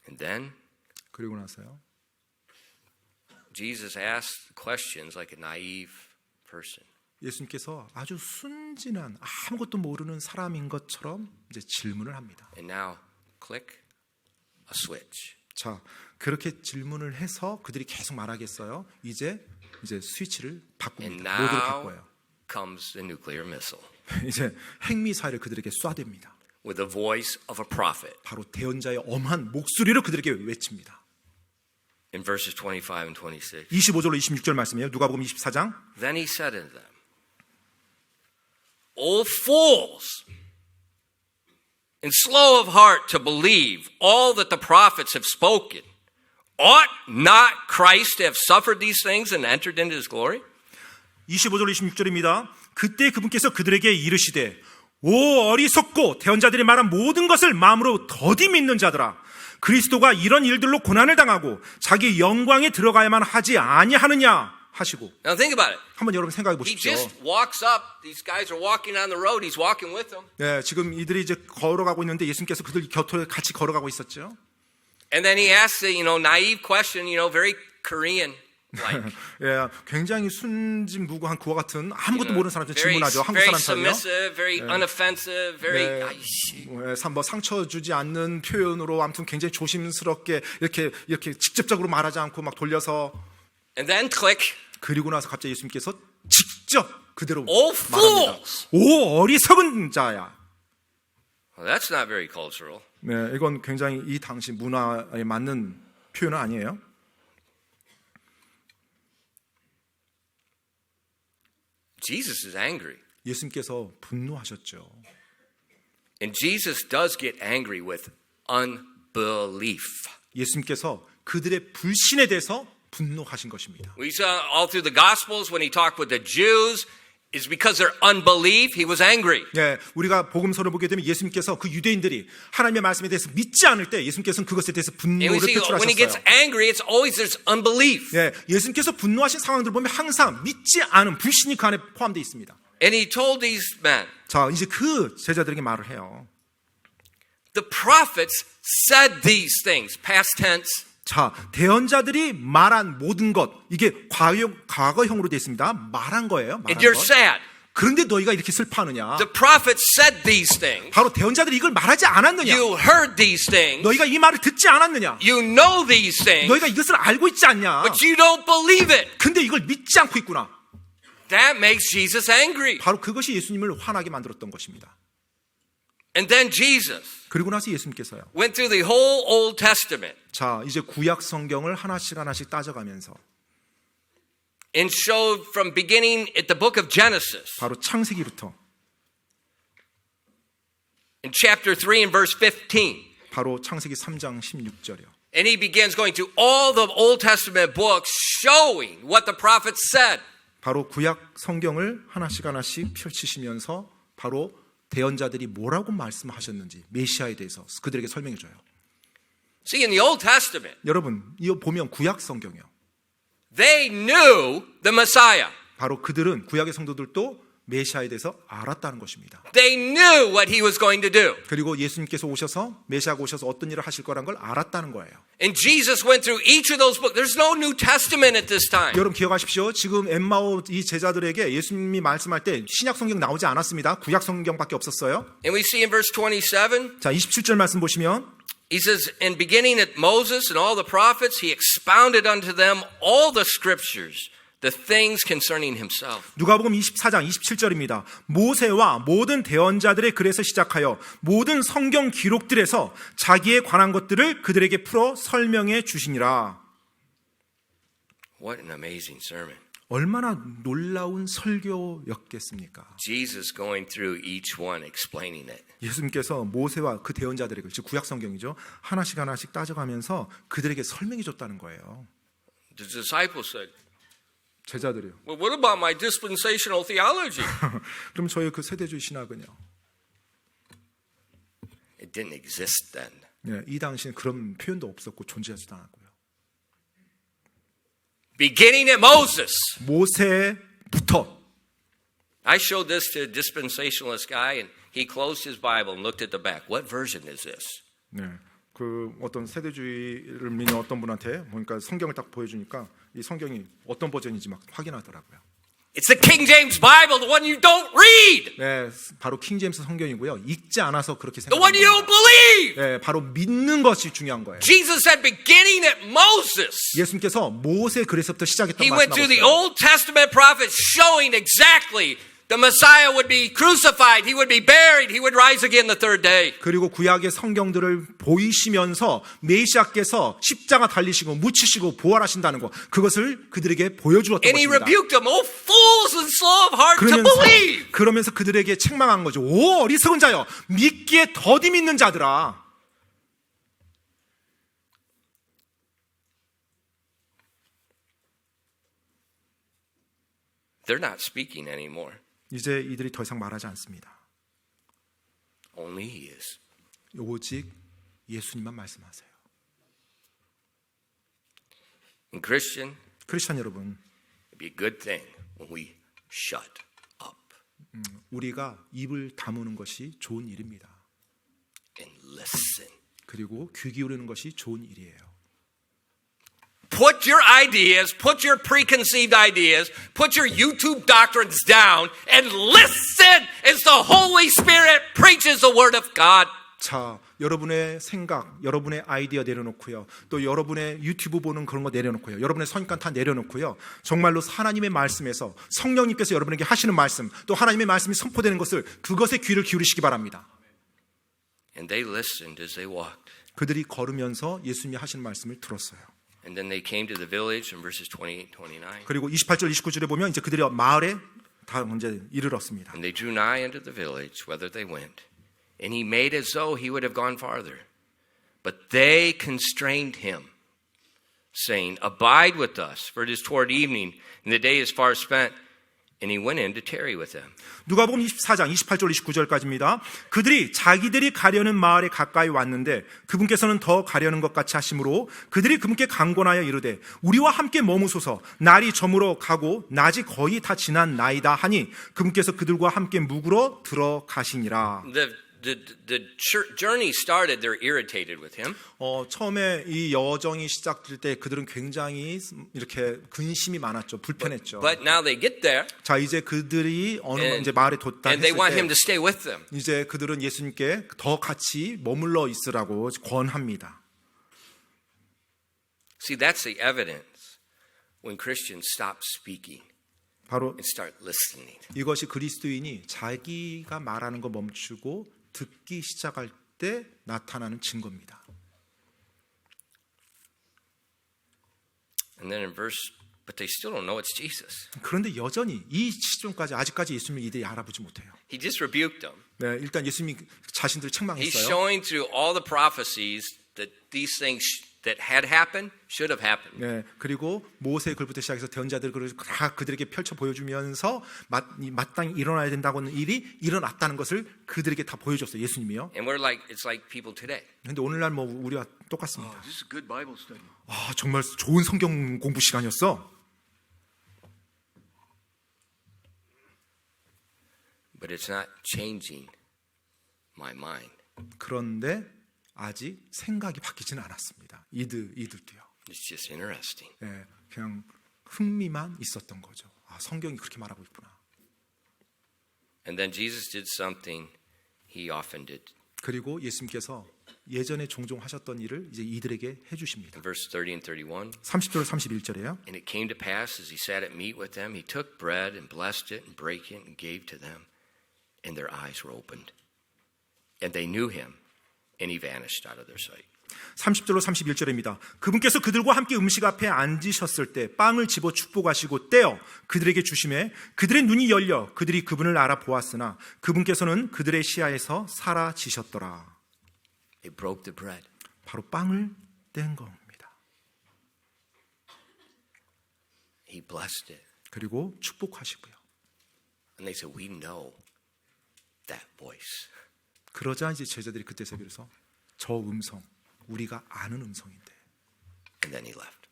And then 그리고 나서요. Jesus asked questions like a naive person. 예수님께서 아주 순진한 아무것도 모르는 사람인 것처럼 이제 질문을 합니다. And now, click a switch. 자, 그렇게 질문을 해서 그들이 계속 말하겠어요. 이제 스위치를 And 바꿉니다. 모드를 now 바꿔요. comes the nuclear missile 이제 핵미사일을 그들에게 쏴댑니다. with the voice of a prophet. 바로 대언자의 엄한 목소리로 그들에게 외칩니다. In verses 25 and 26. 25절로 26절 말씀이에요. 누가복음 24장. Then he said unto them, O fools, and slow of heart to believe all that the prophets have spoken. Ought not Christ to have suffered these things and entered into his glory? 25절 26절입니다. 그때 그분께서 그들에게 이르시되 오 어리석고 대언자들이 말한 모든 것을 마음으로 더디 믿는 자들아 그리스도가 이런 일들로 고난을 당하고 자기 영광에 들어가야만 하지 아니하느냐 하시고. Now think about it. 한번 여러분 생각해 He 보십시오. just walks up. These guys are walking on the road. He's walking with them. 네, 지금 이들이 이제 걸어가고 있는데 예수님께서 그들 곁에 같이 걸어가고 있었죠. And then he asks a, naive question, very Korean like. 예, 굉장히 순진무구한 그와 같은 아무것도 모르는 사람한테 very, 질문하죠. 한국 very 사람처럼요. submissive, very unoffensive, very. 네, 뭐 상처 주지 않는 표현으로 아무튼 굉장히 조심스럽게 이렇게 직접적으로 말하지 않고 막 돌려서. And then click. 그리고 나서 갑자기 예수님께서 직접 그대로 O 말합니다. fools! 오 어리석은 자야. Well, that's not very cultural. 네, 이건 굉장히 이 당시 문화에 맞는 표현은 아니에요. Jesus is angry. 예수님께서 분노하셨죠. And Jesus does get angry with unbelief. 예수님께서 그들의 불신에 대해서 분노하신 것입니다. We saw all through the Gospels when he talked with the Jews, is because their unbelief, he was angry. 네, 우리가 복음서를 보게 되면 예수님께서 그 유대인들이 하나님의 말씀에 대해서 믿지 않을 때 예수님께서는 그것에 대해서 And we 분노를 see when he gets 표출하셨어요. angry, it's always there's unbelief. 네, 예수님께서 분노하신 상황들을 보면 항상 믿지 않은 불신이 그 안에 포함되어 있습니다. And he told these men, 자, 이제 그 제자들에게 말을 해요. the prophets said these things, past tense. 자, 대언자들이 말한 모든 것, 이게 과거형으로 되어 있습니다. 말한 거예요. 말한 And you're 것. sad. 그런데 너희가 이렇게 슬퍼하느냐? The prophets said these things. 바로 대언자들이 이걸 말하지 않았느냐? You heard these things. 너희가 이 말을 듣지 않았느냐? You know these things. 너희가 이것을 알고 있지 않냐? But you don't believe it. 근데 이걸 믿지 않고 있구나. That makes Jesus angry. 바로 그것이 예수님을 화나게 만들었던 것입니다. And then Jesus 그리고 나서 예수님께서요. went through the whole Old Testament 자, 이제 구약 성경을 하나씩 따져가면서 and showed from beginning at the book of Genesis 바로 창세기부터 in chapter 3 and verse 15. 바로 창세기 3장 16절이요. And he begins going through all the Old Testament books showing what the prophets said. 바로 구약 성경을 하나씩 펼치시면서 바로 대언자들이 뭐라고 말씀하셨는지 메시아에 대해서 그들에게 설명해 줘요. See, in the Old Testament, 여러분, 이거 보면 구약 성경이요. they knew the Messiah. 바로 그들은 구약의 성도들도 메시아에 대해서 알았다는 것입니다. They knew what he was going to do. 그리고 예수님께서 오셔서 메시아가 오셔서 어떤 일을 하실 거란 걸 알았다는 거예요. And Jesus went through each of those books. There's no New Testament at this time. 여러분 기억하십시오. 지금 엠마오 이 제자들에게 예수님이 말씀할 때 신약 성경 나오지 않았습니다. 구약 성경밖에 없었어요. And we see in verse 27, 자, 27절 말씀 보시면 he says, and beginning at Moses and all the prophets, he expounded unto them all the scriptures, the things concerning himself. 누가복음 24장 27절입니다. 모세와 모든 대언자들의 글에서 시작하여 모든 성경 기록들에서 자기에 관한 것들을 그들에게 풀어 설명해 주시니라. What an amazing sermon. 얼마나 놀라운 설교였겠습니까? Jesus going through each one, explaining it. 예수님께서 모세와 그 대언자들에게, 즉 구약 성경이죠, 하나씩 하나씩 따져가면서 그들에게 설명해 줬다는 거예요. The disciples said, 제자들이요. well, what about my dispensational theology? 그럼 저희 그 세대주의 신학은요? It didn't exist then. 네, 이 당시엔 그런 표현도 없었고 존재하지도 않았고요. Beginning at Moses. 모세부터. I showed this to a dispensationalist guy, and he closed his Bible and looked at the back. What version is this? 네, 그 어떤 세대주의를 믿는 어떤 분한테 보니까 성경을 딱 보여주니까 이 성경이 어떤 버전인지 막 확인하더라고요. It's the King James Bible, the one you don't read, 네, 바로 킹제임스 성경이고요. 읽지 않아서 그렇게 the one you 생각합니다. don't believe. 네, 바로 믿는 것이 중요한 거예요. Jesus said, beginning at Moses. 예수님께서 모세 글에서부터 시작했던 He went through the 말씀하셨어요. Old Testament prophets showing exactly the Messiah would be crucified, he would be buried, he would rise again the third day. 그리고 구약의 성경들을 보이시면서 메시아께서 십자가 달리시고 묻히시고 부활하신다는 것, 그것을 그들에게 보여주었던 And he 것입니다. rebuked them, oh fools and slow of heart to believe. 그러면서 그들에게 책망한 거죠. 오 어리석은 자여, 믿기에 더디 믿는 자들아. They're not speaking anymore. 이제 이들이 더 이상 말하지 않습니다. Only he is. 오직 예수님만 말씀하세요. And Christian, 크리스천 여러분, it'd be a good thing when we shut up 우리가 입을 다무는 것이 좋은 일입니다. and listen. 그리고 귀 기울이는 것이 좋은 일이에요. Put your ideas, put your preconceived ideas, put your YouTube doctrines down and listen as the Holy Spirit preaches the Word of God. 자, 여러분의 생각, 여러분의 아이디어 내려놓고요. 또 여러분의 유튜브 보는 그런 거 내려놓고요. 여러분의 선입관 다 내려놓고요. 정말로 하나님의 말씀에서 성령님께서 여러분에게 하시는 말씀, 또 하나님의 말씀이 선포되는 것을, 그것에 귀를 기울이시기 바랍니다. And they listened as they walked. 그들이 걸으면서 예수님이 하시는 말씀을 들었어요. And then they came to the village in verses 28, 29. 그리고 28절, 29절에 보면 이제 그들이 마을에 다 이제 이르렀습니다. And they drew nigh unto the village, whither they went. And he made as though he would have gone farther. But they constrained him, saying, Abide with us, for it is toward evening, and the day is far spent. And he went in to tarry with them. 누가복음 24장 28절 29절까지입니다. 그들이 자기들이 가려는 마을에 가까이 왔는데 그분께서는 더 가려는 것 같이 하심으로 그들이 그분께 강권하여 이르되 우리와 함께 머무소서, 날이 저물어 가고 낮이 거의 다 지난 나이다 하니 그분께서 그들과 함께 묵으러 들어가시니라. The journey started, they're irritated with him. 처음에 이 여정이 시작될 때 그들은 굉장히 이렇게 근심이 많았죠. 불편했죠. But now they get there, 자, 이제 그들이 어느 and, 이제 마을에 뒀다 and they 했을 want 때 him to stay with them. 이제 그들은 예수님께 더 같이 머물러 있으라고 권합니다. See, that's the evidence when Christians stop speaking 바로 and start listening. 이것이 그리스도인이 자기가 말하는 거 멈추고 듣기 시작할 때 나타나는 증거입니다. And then in verse, but they still don't know it's Jesus. 그런데 여전히 이 시점까지 아직까지 예수님을 이들이 알아보지 못해요. He just rebuked them. 네, 일단 예수님이 자신들을 He's 책망했어요. showing through all the prophecies that these things that had happened should have happened. 네, 그리고 모세 글부터 시작해서 대언자들을 다 그들에게 펼쳐 보여주면서 마땅히 일어나야 된다고 하는 일이 일어났다는 것을 그들에게 다 보여줬어요. 예수님이요. And we're like, it's like people today. 그런데 오늘날 뭐 우리와 똑같습니다. This is a good Bible study. 아, 정말 좋은 성경 공부 시간이었어. But it's not changing my mind. 그런데 아직 생각이 바뀌지는 않았습니다. 이들도요. It's just interesting. 예, 그냥 흥미만 있었던 거죠. 아, 성경이 그렇게 말하고 있구나. And then Jesus did something he often did. 그리고 예수님께서 예전에 종종 하셨던 일을 이제 이들에게 해주십니다. In verse 30 and 31. 30절 31절에요. And it came to pass as he sat at meat with them, he took bread and blessed it and brake it and gave to them. And their eyes were opened. And they knew him. And he vanished out of their sight. 30절로 31절입니다. 그분께서 그들과 함께 음식 앞에 앉으셨을 때 빵을 집어 축복하시고 떼어 그들에게 주심에 그들의 눈이 열려 그들이 그분을 알아보았으나 그분께서는 그들의 시야에서 사라지셨더라. They broke the bread. 바로 빵을 뗀 겁니다. He blessed it. 그리고 축복하시고요. And they said, we know that voice. 그러자 이제 제자들이 그때 새겨서 저 음성 우리가 아는 음성인데. And then he left.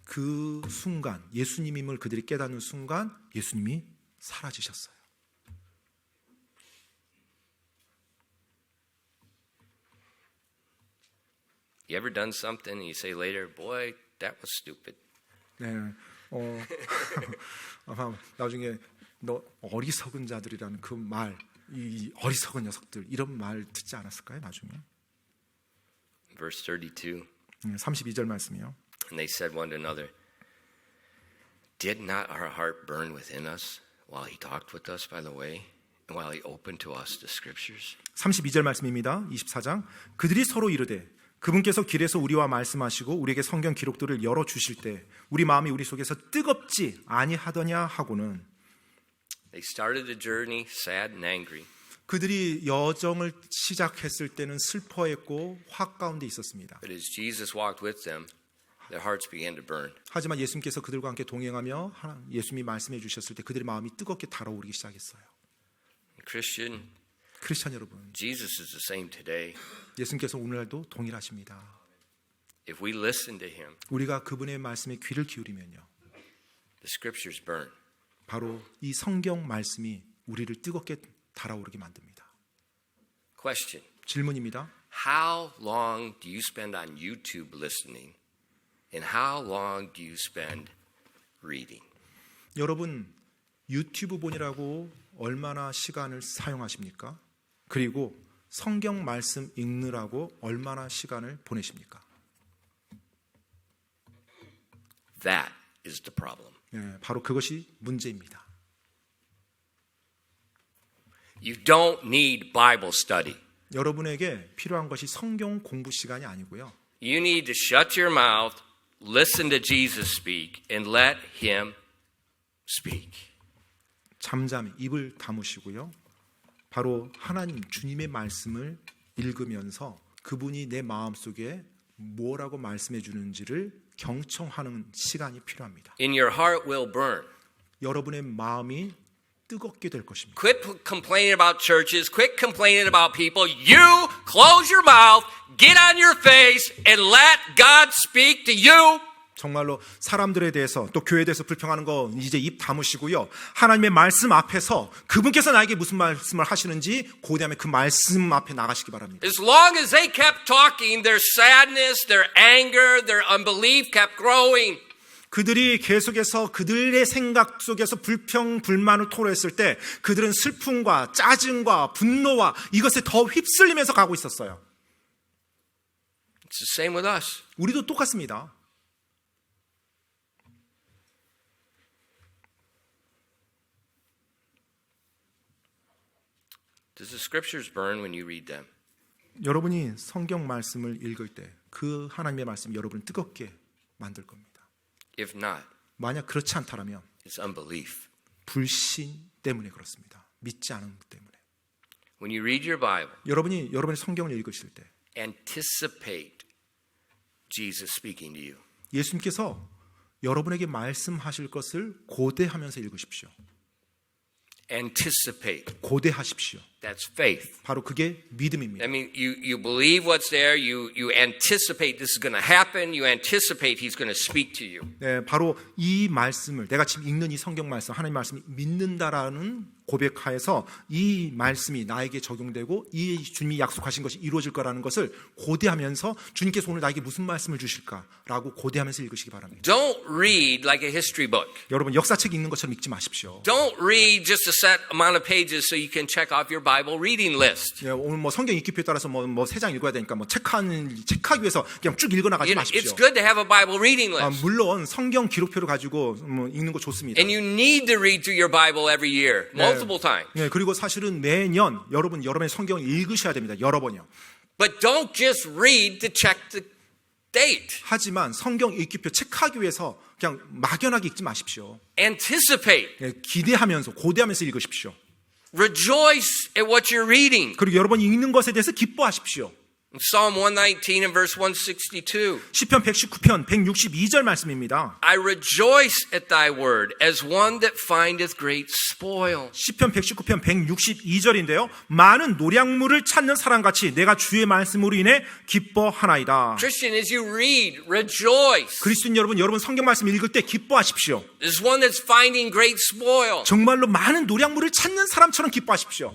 그 순간 예수님임을 그들이 깨닫는 순간 예수님이 사라지셨어요. You ever done something and you say later, boy, that was stupid. 네, 아마 나중에 너 어리석은 자들이라는 그 말, 이 어리석은 녀석들 이런 말 듣지 않았을까요? 나중에 Verse 32. 32절 말씀이요. And they said one to another, did not our heart burn within us while he talked with us by the way, and while he opened to us the scriptures? 32절 말씀입니다. 24장 그들이 서로 이르되 그분께서 길에서 우리와 말씀하시고 우리에게 성경 기록들을 열어 주실 때 우리 마음이 우리 속에서 뜨겁지 아니하더냐 하고는. They started the journey sad and angry. 그들이 여정을 시작했을 때는 슬퍼했고 화 가운데 있었습니다. But as Jesus walked with them, their hearts began to burn. 하지만 예수님께서 그들과 함께 동행하며 예수님이 말씀해 주셨을 때 그들의 마음이 뜨겁게 달아오르기 시작했어요. 크리스찬 여러분, Jesus is the same today. 예수님께서 오늘날도 동일하십니다. If we listen to him, 우리가 그분의 말씀에 귀를 기울이면요, the scriptures burn. 바로 이 성경 말씀이 우리를 뜨겁게 달아오르게 만듭니다. Question. 질문입니다. How long do you spend on YouTube listening? And how long do you spend reading? 여러분 유튜브 보느라고 얼마나 시간을 사용하십니까? 그리고 성경 말씀 읽느라고 얼마나 시간을 보내십니까? That is the problem. 네, 바로 그것이 문제입니다. You don't need Bible study. 여러분에게 필요한 것이 성경 공부 시간이 아니고요. You need to shut your mouth, listen to Jesus speak, and let him speak. 잠잠히 입을 다무시고요. 바로 하나님 주님의 말씀을 읽으면서 그분이 내 마음속에 뭐라고 말씀해 주는지를 경청하는 시간이 필요합니다. And your heart will burn. 여러분의 마음이 뜨겁게 될 것입니다. Quit complaining about churches. Quit complaining about people. You close your mouth, get on your face, and let God speak to you. 정말로 사람들에 대해서 또 교회에 대해서 불평하는 거 이제 입 다무시고요. 하나님의 말씀 앞에서 그분께서 나에게 무슨 말씀을 하시는지 고대함에 그 말씀 앞에 나가시기 바랍니다. As long as they kept talking, their sadness, their anger, their unbelief kept growing. 그들이 계속해서 그들의 생각 속에서 불평, 불만을 토로했을 때 그들은 슬픔과 짜증과 분노와 이것에 더 휩쓸리면서 가고 있었어요. It's the same with us. 우리도 똑같습니다. Does the scriptures burn when you read them? 여러분이 성경 말씀을 읽을 때 그 하나님의 말씀이 여러분을 뜨겁게 만들 겁니다. If not, 만약 그렇지 않다면 it's unbelief. 불신 때문에 그렇습니다. 믿지 않은 것 때문에. When you read your Bible, 여러분이 여러분의 성경을 읽으실 때 anticipate Jesus speaking to you. 예수님께서 여러분에게 말씀하실 것을 고대하면서 읽으십시오. Anticipate 고대하십시오. That's faith. 바로 그게 믿음입니다. I mean, you believe what's there. You anticipate this is going to happen. You anticipate He's going to speak to you. 네, 바로 이 말씀을 내가 지금 읽는 이 성경 말씀, 하나님 말씀을 믿는다라는 고백하에서 이 말씀이 나에게 적용되고 이 주님이 약속하신 것이 이루어질 거라는 것을 고대하면서 주님께서 오늘 나에게 무슨 말씀을 주실까라고 고대하면서 읽으시기 바랍니다. Don't read like a history book. 여러분 역사책 읽는 것처럼 읽지 마십시오. Don't read just a set amount of pages so you can check off your Bible reading list. 네, 오늘 뭐 성경 읽기표에 따라서 뭐 세 장 읽어야 되니까 뭐 체크하기 위해서 그냥 쭉 읽어나가지 마십시오. It's good to have a Bible reading list. 물론 성경 기록표를 가지고 읽는 거 좋습니다. And you need to read through your Bible every year, multiple times. 네, 그리고 사실은 매년 여러분의 성경을 읽으셔야 됩니다. 여러 번이요. But don't just read to check the date. 하지만 성경 읽기표 체크하기 위해서 그냥 막연하게 읽지 마십시오. Anticipate. 네, 기대하면서 고대하면서 읽으십시오. Rejoice at what you're reading. 그리고 여러분이 읽는 것에 대해서 기뻐하십시오. Psalm 119 and verse 162. 시편 119편 162절 말씀입니다. I rejoice at thy word as one that findeth great spoil. 시편 119편 162절인데요. 많은 노량물을 찾는 사람같이 내가 주의 말씀으로 인해 기뻐하나이다. Christian, as you read, rejoice. 그리스도인 여러분 성경 말씀 읽을 때 기뻐하십시오. As one that's finding great spoil. 정말로 많은 노량물을 찾는 사람처럼 기뻐하십시오.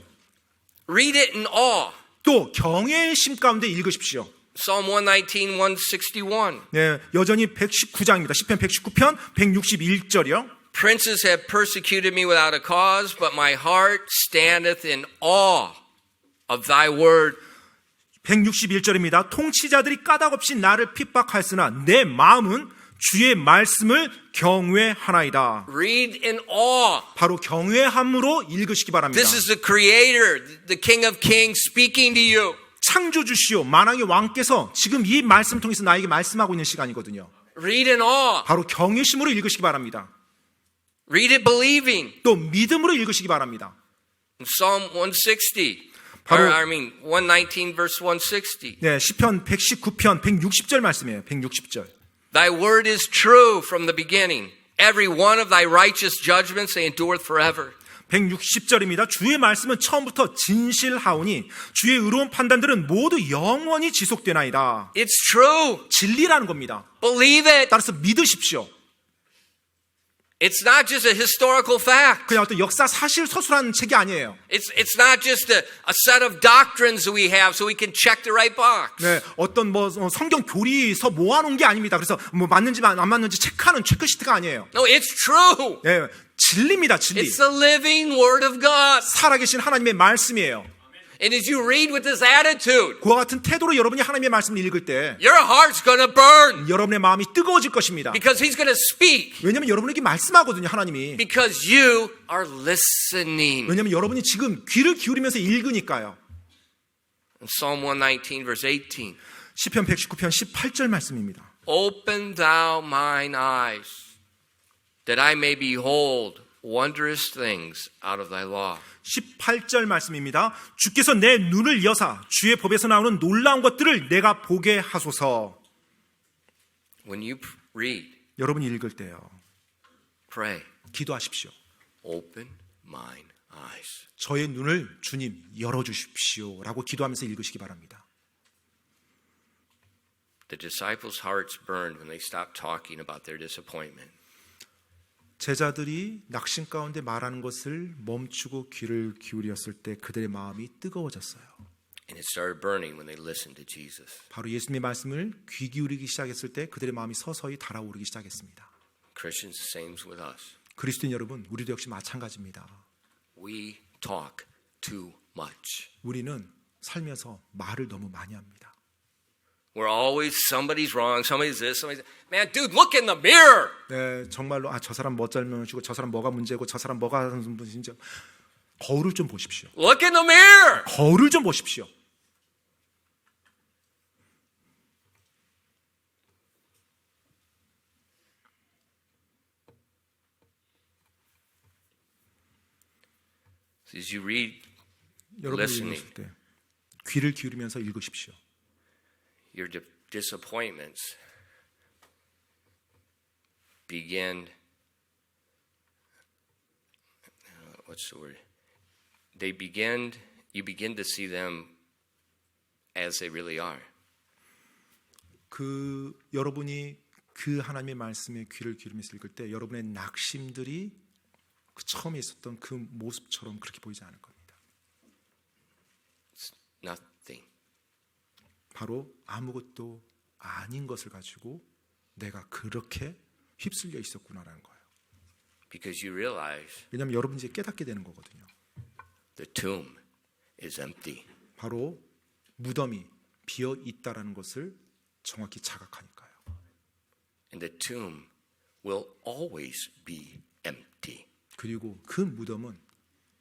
Read it in awe. 또 경외의 심 가운데 읽으십시오. Psalm 119, 161. 네, 여전히 119장입니다. 시편 119편 161절이요. Princes have persecuted me without a cause, but my heart standeth in awe of thy word. 161절입니다. 통치자들이 까닭없이 나를 핍박하였으나 내 마음은 주의 말씀을 경외하나이다. Read in awe. 바로 경외함으로 읽으시기 바랍니다. This is the Creator, the King of Kings speaking to you. 창조주시오 만왕의 왕께서 지금 이 말씀을 통해서 나에게 말씀하고 있는 시간이거든요. Read in awe. 바로 경외심으로 읽으시기 바랍니다. Read it believing. 또 믿음으로 읽으시기 바랍니다. Psalm 160. 바로 119 verse 160. 네, 시편 119편 160절 말씀이에요. 160절. Thy word is true from the beginning. Every one of thy righteous judgments they endureth forever. 160절입니다. 주의 말씀은 처음부터 진실하오니 주의 의로운 판단들은 모두 영원히 지속되나이다. It's true. 진리라는 겁니다. Believe it. 따라서 믿으십시오. It's not just a historical fact. 그냥 어떤 역사 사실 서술한 책이 아니에요. It's not just a set of doctrines that we have so we can check the right box. 네, 어떤 성경 교리서 모아놓은 게 아닙니다. 그래서 맞는지 안 맞는지 체크하는 체크시트가 아니에요. No, it's true. 네, 진리입니다. 진리. It's the living word of God. 살아계신 하나님의 말씀이에요. And as you read with this attitude, 그와 같은 태도로 여러분이 하나님의 말씀을 읽을 때 your heart's going to burn 여러분의 마음이 뜨거워질 것입니다. because He's going to speak. 왜냐하면 여러분에게 말씀하거든요. 하나님이. Because you are listening. 왜냐하면 여러분이 지금 귀를 기울이면서 읽으니까요. Psalm 119 verse 18. 시편 119편 18절 말씀입니다. Open thou mine eyes that I may behold wondrous things out of thy law. 18절 말씀입니다. 주께서 내 눈을 여사 주의 법에서 나오는 놀라운 것들을 내가 보게 하소서. When you read, 여러분이 읽을 때요. pray, 기도하십시오. open mine eyes. 저의 눈을 주님 열어주십시오 라고 기도하면서 읽으시기 바랍니다. The disciples' hearts burned when they stopped talking about their disappointment. 제자들이 낙심 가운데 말하는 것을 멈추고 귀를 기울였을 때 그들의 마음이 뜨거워졌어요. And it started burning when they listened to Jesus. 바로 예수님의 말씀을 귀 기울이기 시작했을 때 그들의 마음이 서서히 달아오르기 시작했습니다. Christians, the same with us. 그리스도인 여러분, 우리도 역시 마찬가지입니다. We talk too much. 우리는 살면서 말을 너무 많이 합니다. We're always somebody's wrong, somebody's this, somebody's that. Man, dude, look in the mirror. 네, 정말로 저 사람 뭐 잘못이고 저 사람 뭐가 문제고 저 사람 뭐가 하는 분인지 거울을 좀 보십시오. Look in the mirror. 거울을 좀 보십시오. As you read, 여러분이 listening. 읽으실 때 귀를 기울이면서 읽으십시오. Your disappointments begin, what's the word? They begin you begin to see them as they really are. 여러분이 그 하나님의 말씀에 귀를 기울이면서 읽을 때 여러분의 낙심들이 그 처음에 있었던 그 모습처럼 그렇게 보이지 않을 겁니다. It's nothing. 바로 아무것도 아닌 것을 가지고 내가 그렇게 휩쓸려 있었구나라는 거예요. Because you realize 왜냐하면 여러분이 이제 깨닫게 되는 거거든요. the tomb is empty. 바로 무덤이 비어 있다라는 것을 정확히 자각하니까요. And the tomb will always be empty. 그리고 그 무덤은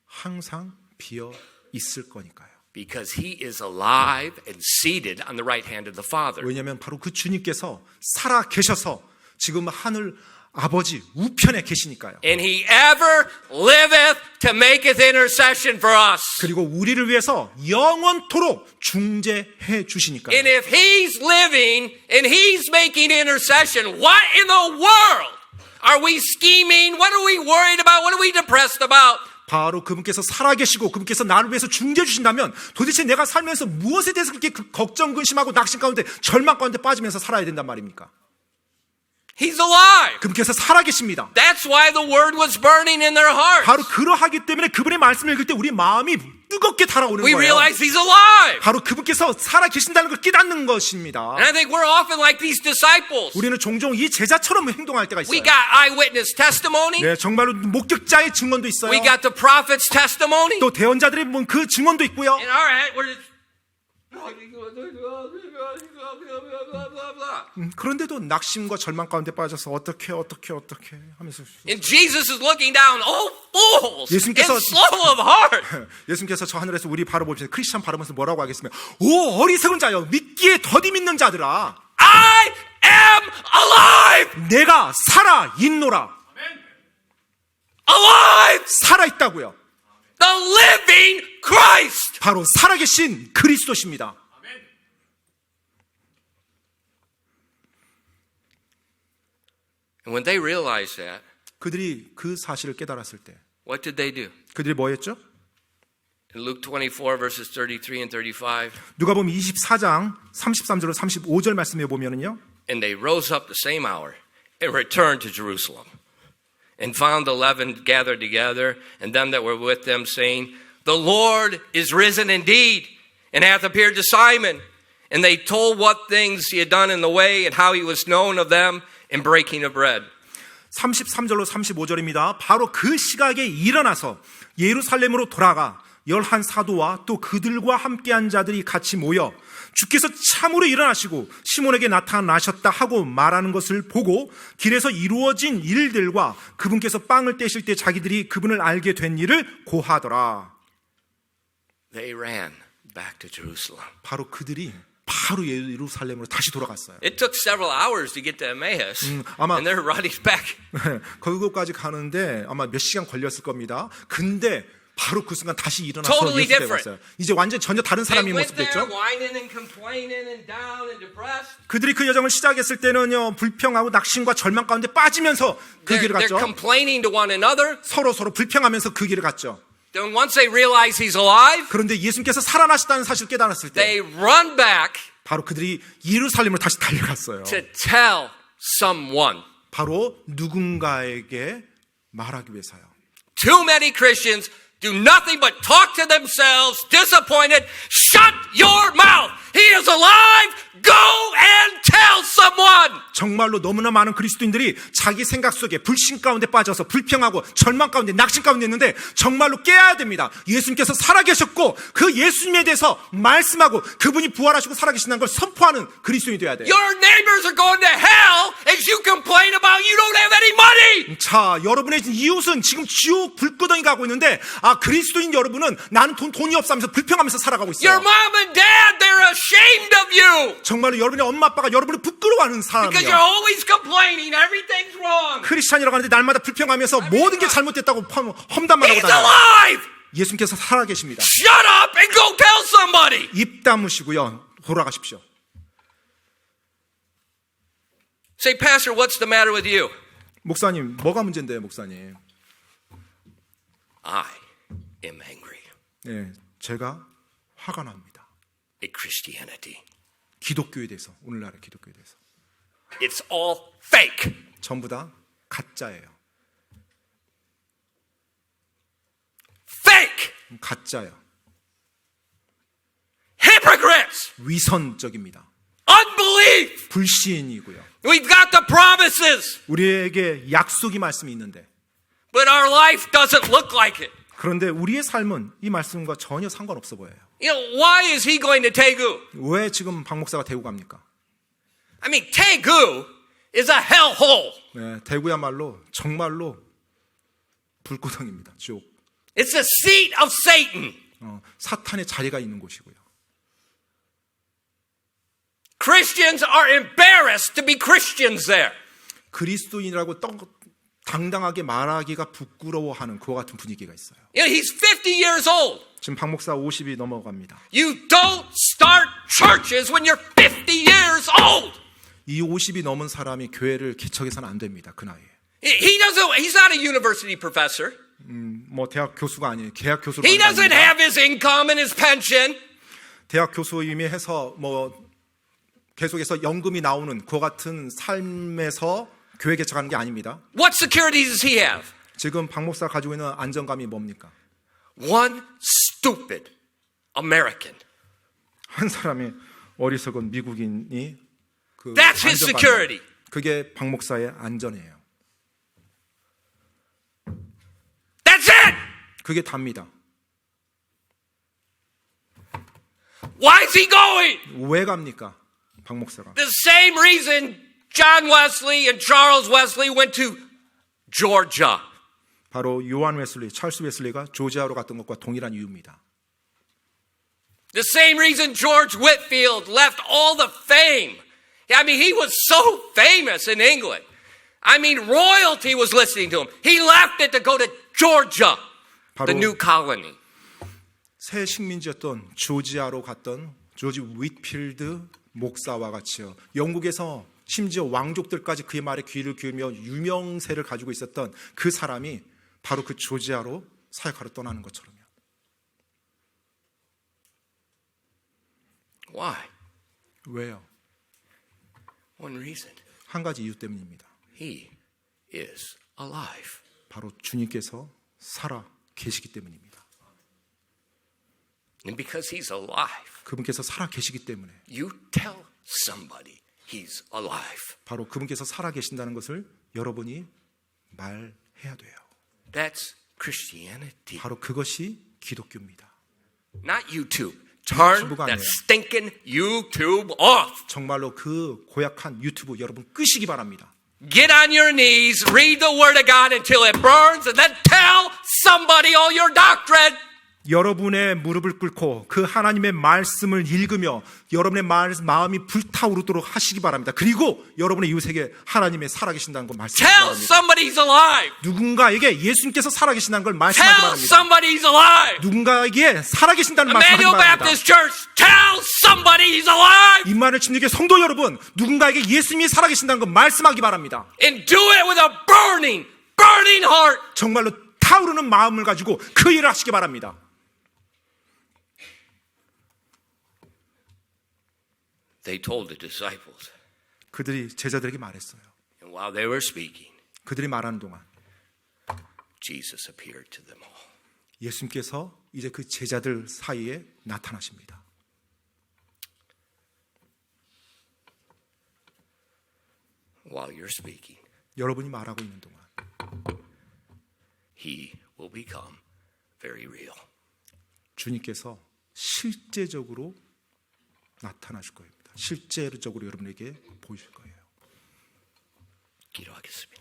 항상 비어 있을 거니까요. Because he is alive and seated on the right hand of the Father. 왜냐하면 바로 그 주님께서 살아 계셔서 지금 하늘 아버지 우편에 계시니까요. And he ever liveth to maketh intercession for us. 그리고 우리를 위해서 영원토록 중재해 주시니까요. And if he's living and he's making intercession, what in the world are we scheming? What are we worried about? What are we depressed about? 바로 그분께서 살아계시고 그분께서 나를 위해서 중재해 주신다면 도대체 내가 살면서 무엇에 대해서 그렇게 걱정, 근심하고 낙심 가운데 절망 가운데 빠지면서 살아야 된단 말입니까? He's alive. 그분께서 살아계십니다. That's why the word was burning in their hearts. 바로 그러하기 때문에 그분의 말씀을 읽을 때 우리 마음이 뜨겁게 달아오는 We 거예요. realize he's alive. 바로 그분께서 살아계신다는 걸 깨닫는 것입니다. And I think we're often like these disciples. 우리는 종종 이 제자처럼 행동할 때가 있어요. We got eyewitness testimony. 네, 정말로 목격자의 증언도 있어요. We got the prophet's testimony. 또 대언자들의 그 증언도 있고요. In our head, we're just. 그런데도 낙심과 절망 가운데 빠져서 어떻게 하면서 And Jesus is looking down, oh fools, and 예수님께서- slow of heart. 예수님께서 저 하늘에서 우리 바라보시면서 크리스찬 바라보면서 뭐라고 하겠으면 오 어리석은 자여 믿기에 더디 믿는 자들아 I am alive, 내가 살아 있노라 alive, 살아 있다고요. the living Christ. 바로 살아계신 그리스도십니다. And when they realized that, 그들이 그 사실을 깨달았을 때 what did they do? 그들이 뭐 했죠? In Luke 24, verses 33 and 35, 누가복음 24장 33절로 35절 말씀에 보면은요. and they rose up the same hour and returned to Jerusalem, and found 11 gathered together, and them that were with them, saying, the Lord is risen indeed, and hath appeared to Simon. And they told what things he had done in the way, and how he was known of them in breaking of bread. 33절로 35절입니다. 바로 그 시각에 일어나서 예루살렘으로 돌아가 11 사도와 또 그들과 함께한 자들이 같이 모여 주께서 참으로 일어나시고 시몬에게 나타나셨다 하고 말하는 것을 보고 길에서 이루어진 일들과 그분께서 빵을 떼실 때 자기들이 그분을 알게 된 일을 고하더라. They ran back to Jerusalem. 바로 그들이 바로 예루살렘으로 다시 돌아갔어요. It took several hours to get to Emmaus, 아마- and they're running back. 거기까지 가는데 아마 몇 시간 걸렸을 겁니다. 근데 바로 그 순간 다시 일어나서 Totally 예수님께 different. 왔어요. 이제 완전 전혀 다른 They 사람의 went 모습 there 됐죠. whining and complaining and down and depressed. 그들이 그 여정을 시작했을 때는요 불평하고 낙심과 절망 가운데 빠지면서 그 길을 They're 갔죠. complaining to one another. 서로 불평하면서 그 길을 갔죠. Then once they realize he's alive, 그런데 예수님께서 살아나셨다는 사실을 깨달았을 때 they run back 바로 그들이 예루살렘으로 다시 달려갔어요. to tell someone. 바로 누군가에게 말하기 위해서요. Too many Christians do nothing but talk to themselves, disappointed. Shut your mouth. He is alive. Go and tell someone. 정말로 너무나 많은 그리스도인들이 자기 생각 속에 불신 가운데 빠져서 불평하고 절망 가운데 낙심 가운데 있는데 정말로 깨어야 됩니다. 예수님께서 살아계셨고 그 예수님에 대해서 말씀하고 그분이 부활하시고 살아계신다는 걸 선포하는 그리스도인이 돼야 돼요. Your neighbors are going to hell as you complain about you don't have any money. 자, 여러분의 이웃은 지금 지옥 불구덩이 가고 있는데 그리스도인 여러분은 나는 돈이 없어 하면서 불평하면서 살아가고 있어요. Your mom and dad, they're ashamed of you 정말로 여러분의 엄마 아빠가 여러분을 부끄러워하는 because you're 사람이에요. always complaining. Everything's wrong. 크리스찬이라고 하는데 날마다 불평하면서 모든 게 잘못됐다고 험담만 하고 He's 다녀요. alive. 예수님께서 살아계십니다. Shut up and go tell somebody. 입 다무시고요. 돌아가십시오. Say, Pastor, what's the matter with you? 목사님, 뭐가 문제인데요, 목사님? I am angry. 네, 제가 화가 납니다. at Christianity. 기독교에 대해서, 오늘날의 기독교에 대해서. It's all fake. 전부 다 가짜예요. Fake. 가짜예요. Hypocrites. 위선적입니다. Unbelief. 불신이고요. We've got the promises, 우리에게 약속이 말씀이 있는데, but our life doesn't look like it. 그런데 우리의 삶은 이 말씀과 전혀 상관없어 보여요. You know, why is he going to Daegu? 왜 지금 박 목사가 대구 갑니까? I mean, Daegu is a hellhole. 네, 대구야말로 정말로 불구덩입니다. 지옥. It's the seat of Satan. 사탄의 자리가 있는 곳이고요. Christians are embarrassed to be Christians there. 그리스도인이라고 당당하게 말하기가 부끄러워하는 그와 같은 분위기가 있어요. You know, he's 50 years old. 지금 박 목사 50이 넘어갑니다. You don't start churches when you're 50 years old. 이 50이 넘은 사람이 교회를 개척해서는 안 됩니다. 그 나이에. He's not a university professor. 뭐 대학 교수가 아니에요. 계약 교수로 He 하는 게 doesn't 아닙니다. have his income and his pension. 대학 교수임이 해서 뭐 계속해서 연금이 나오는 그와 같은 삶에서 교회 개척하는 게 아닙니다. What security does he have? 지금 박 목사 가지고 있는 안정감이 뭡니까? One stupid American. 한 사람의 어리석은 미국인이 그 That's his 안정감이에요. security. 그게 박 목사의 안전이에요. That's it. 그게 답니다. Why is he going? 왜 갑니까? 박 목사가. The same reason John Wesley and Charles Wesley went to Georgia. 바로 요한 웨슬리, 찰스 웨슬리가 조지아로 갔던 것과 동일한 이유입니다. The same reason George Whitefield left all the fame. I mean, he was so famous in England. I mean, royalty was listening to him. He left it to go to Georgia, the new colony. 새 식민지였던 조지아로 갔던 조지 윗필드 목사와 같이요. 영국에서 심지어 왕족들까지 그의 말에 귀를 기울이며 유명세를 가지고 있었던 그 사람이 바로 그 조지아로 사역하러 떠나는 것처럼요. Why? 왜요? One reason. 한 가지 이유 때문입니다. He is alive. 바로 주님께서 살아 계시기 때문입니다. And because he's alive, 그분께서 살아 계시기 때문에 you tell somebody he's alive. 바로 그분께서 살아 계신다는 것을 여러분이 말해야 돼요. That's Christianity. 바로 그것이 기독교입니다. Not YouTube. Turn 유튜브가 that 아니에요. stinking YouTube off. 정말로 그 고약한 유튜브 여러분 끄시기 바랍니다. Get on your knees, read the Word of God until it burns, and then tell somebody all your doctrine. 여러분의 무릎을 꿇고 그 하나님의 말씀을 읽으며 여러분의 마음이 불타오르도록 하시기 바랍니다. 그리고 여러분의 이웃에게 하나님의 살아계신다는 걸 말씀하시기 Tell 바랍니다. somebody he's alive. 누군가에게 예수님께서 살아계신다는 걸 말씀하기 Tell 바랍니다. somebody he's alive. 누군가에게 살아계신다는 말씀하기 Emmanuel 바랍니다. Baptist Church, tell somebody he's alive. 임마누엘 침례교회 성도 여러분, 누군가에게 예수님이 살아계신다는 걸 말씀하기 바랍니다. And do it with a burning, burning heart. 정말로 타오르는 마음을 가지고 그 일을 하시기 바랍니다. They told the disciples, 그들이 제자들에게 말했어요. and while they were speaking, 그들이 말하는 동안 Jesus appeared to them all. 예수님께서 이제 그 제자들 사이에 나타나십니다. While you're speaking, 여러분이 말하고 있는 동안 he will become very real. 주님께서 실제적으로 나타나실 겁니다. 실제적으로 여러분에게 보이실 거예요. 기도하겠습니다.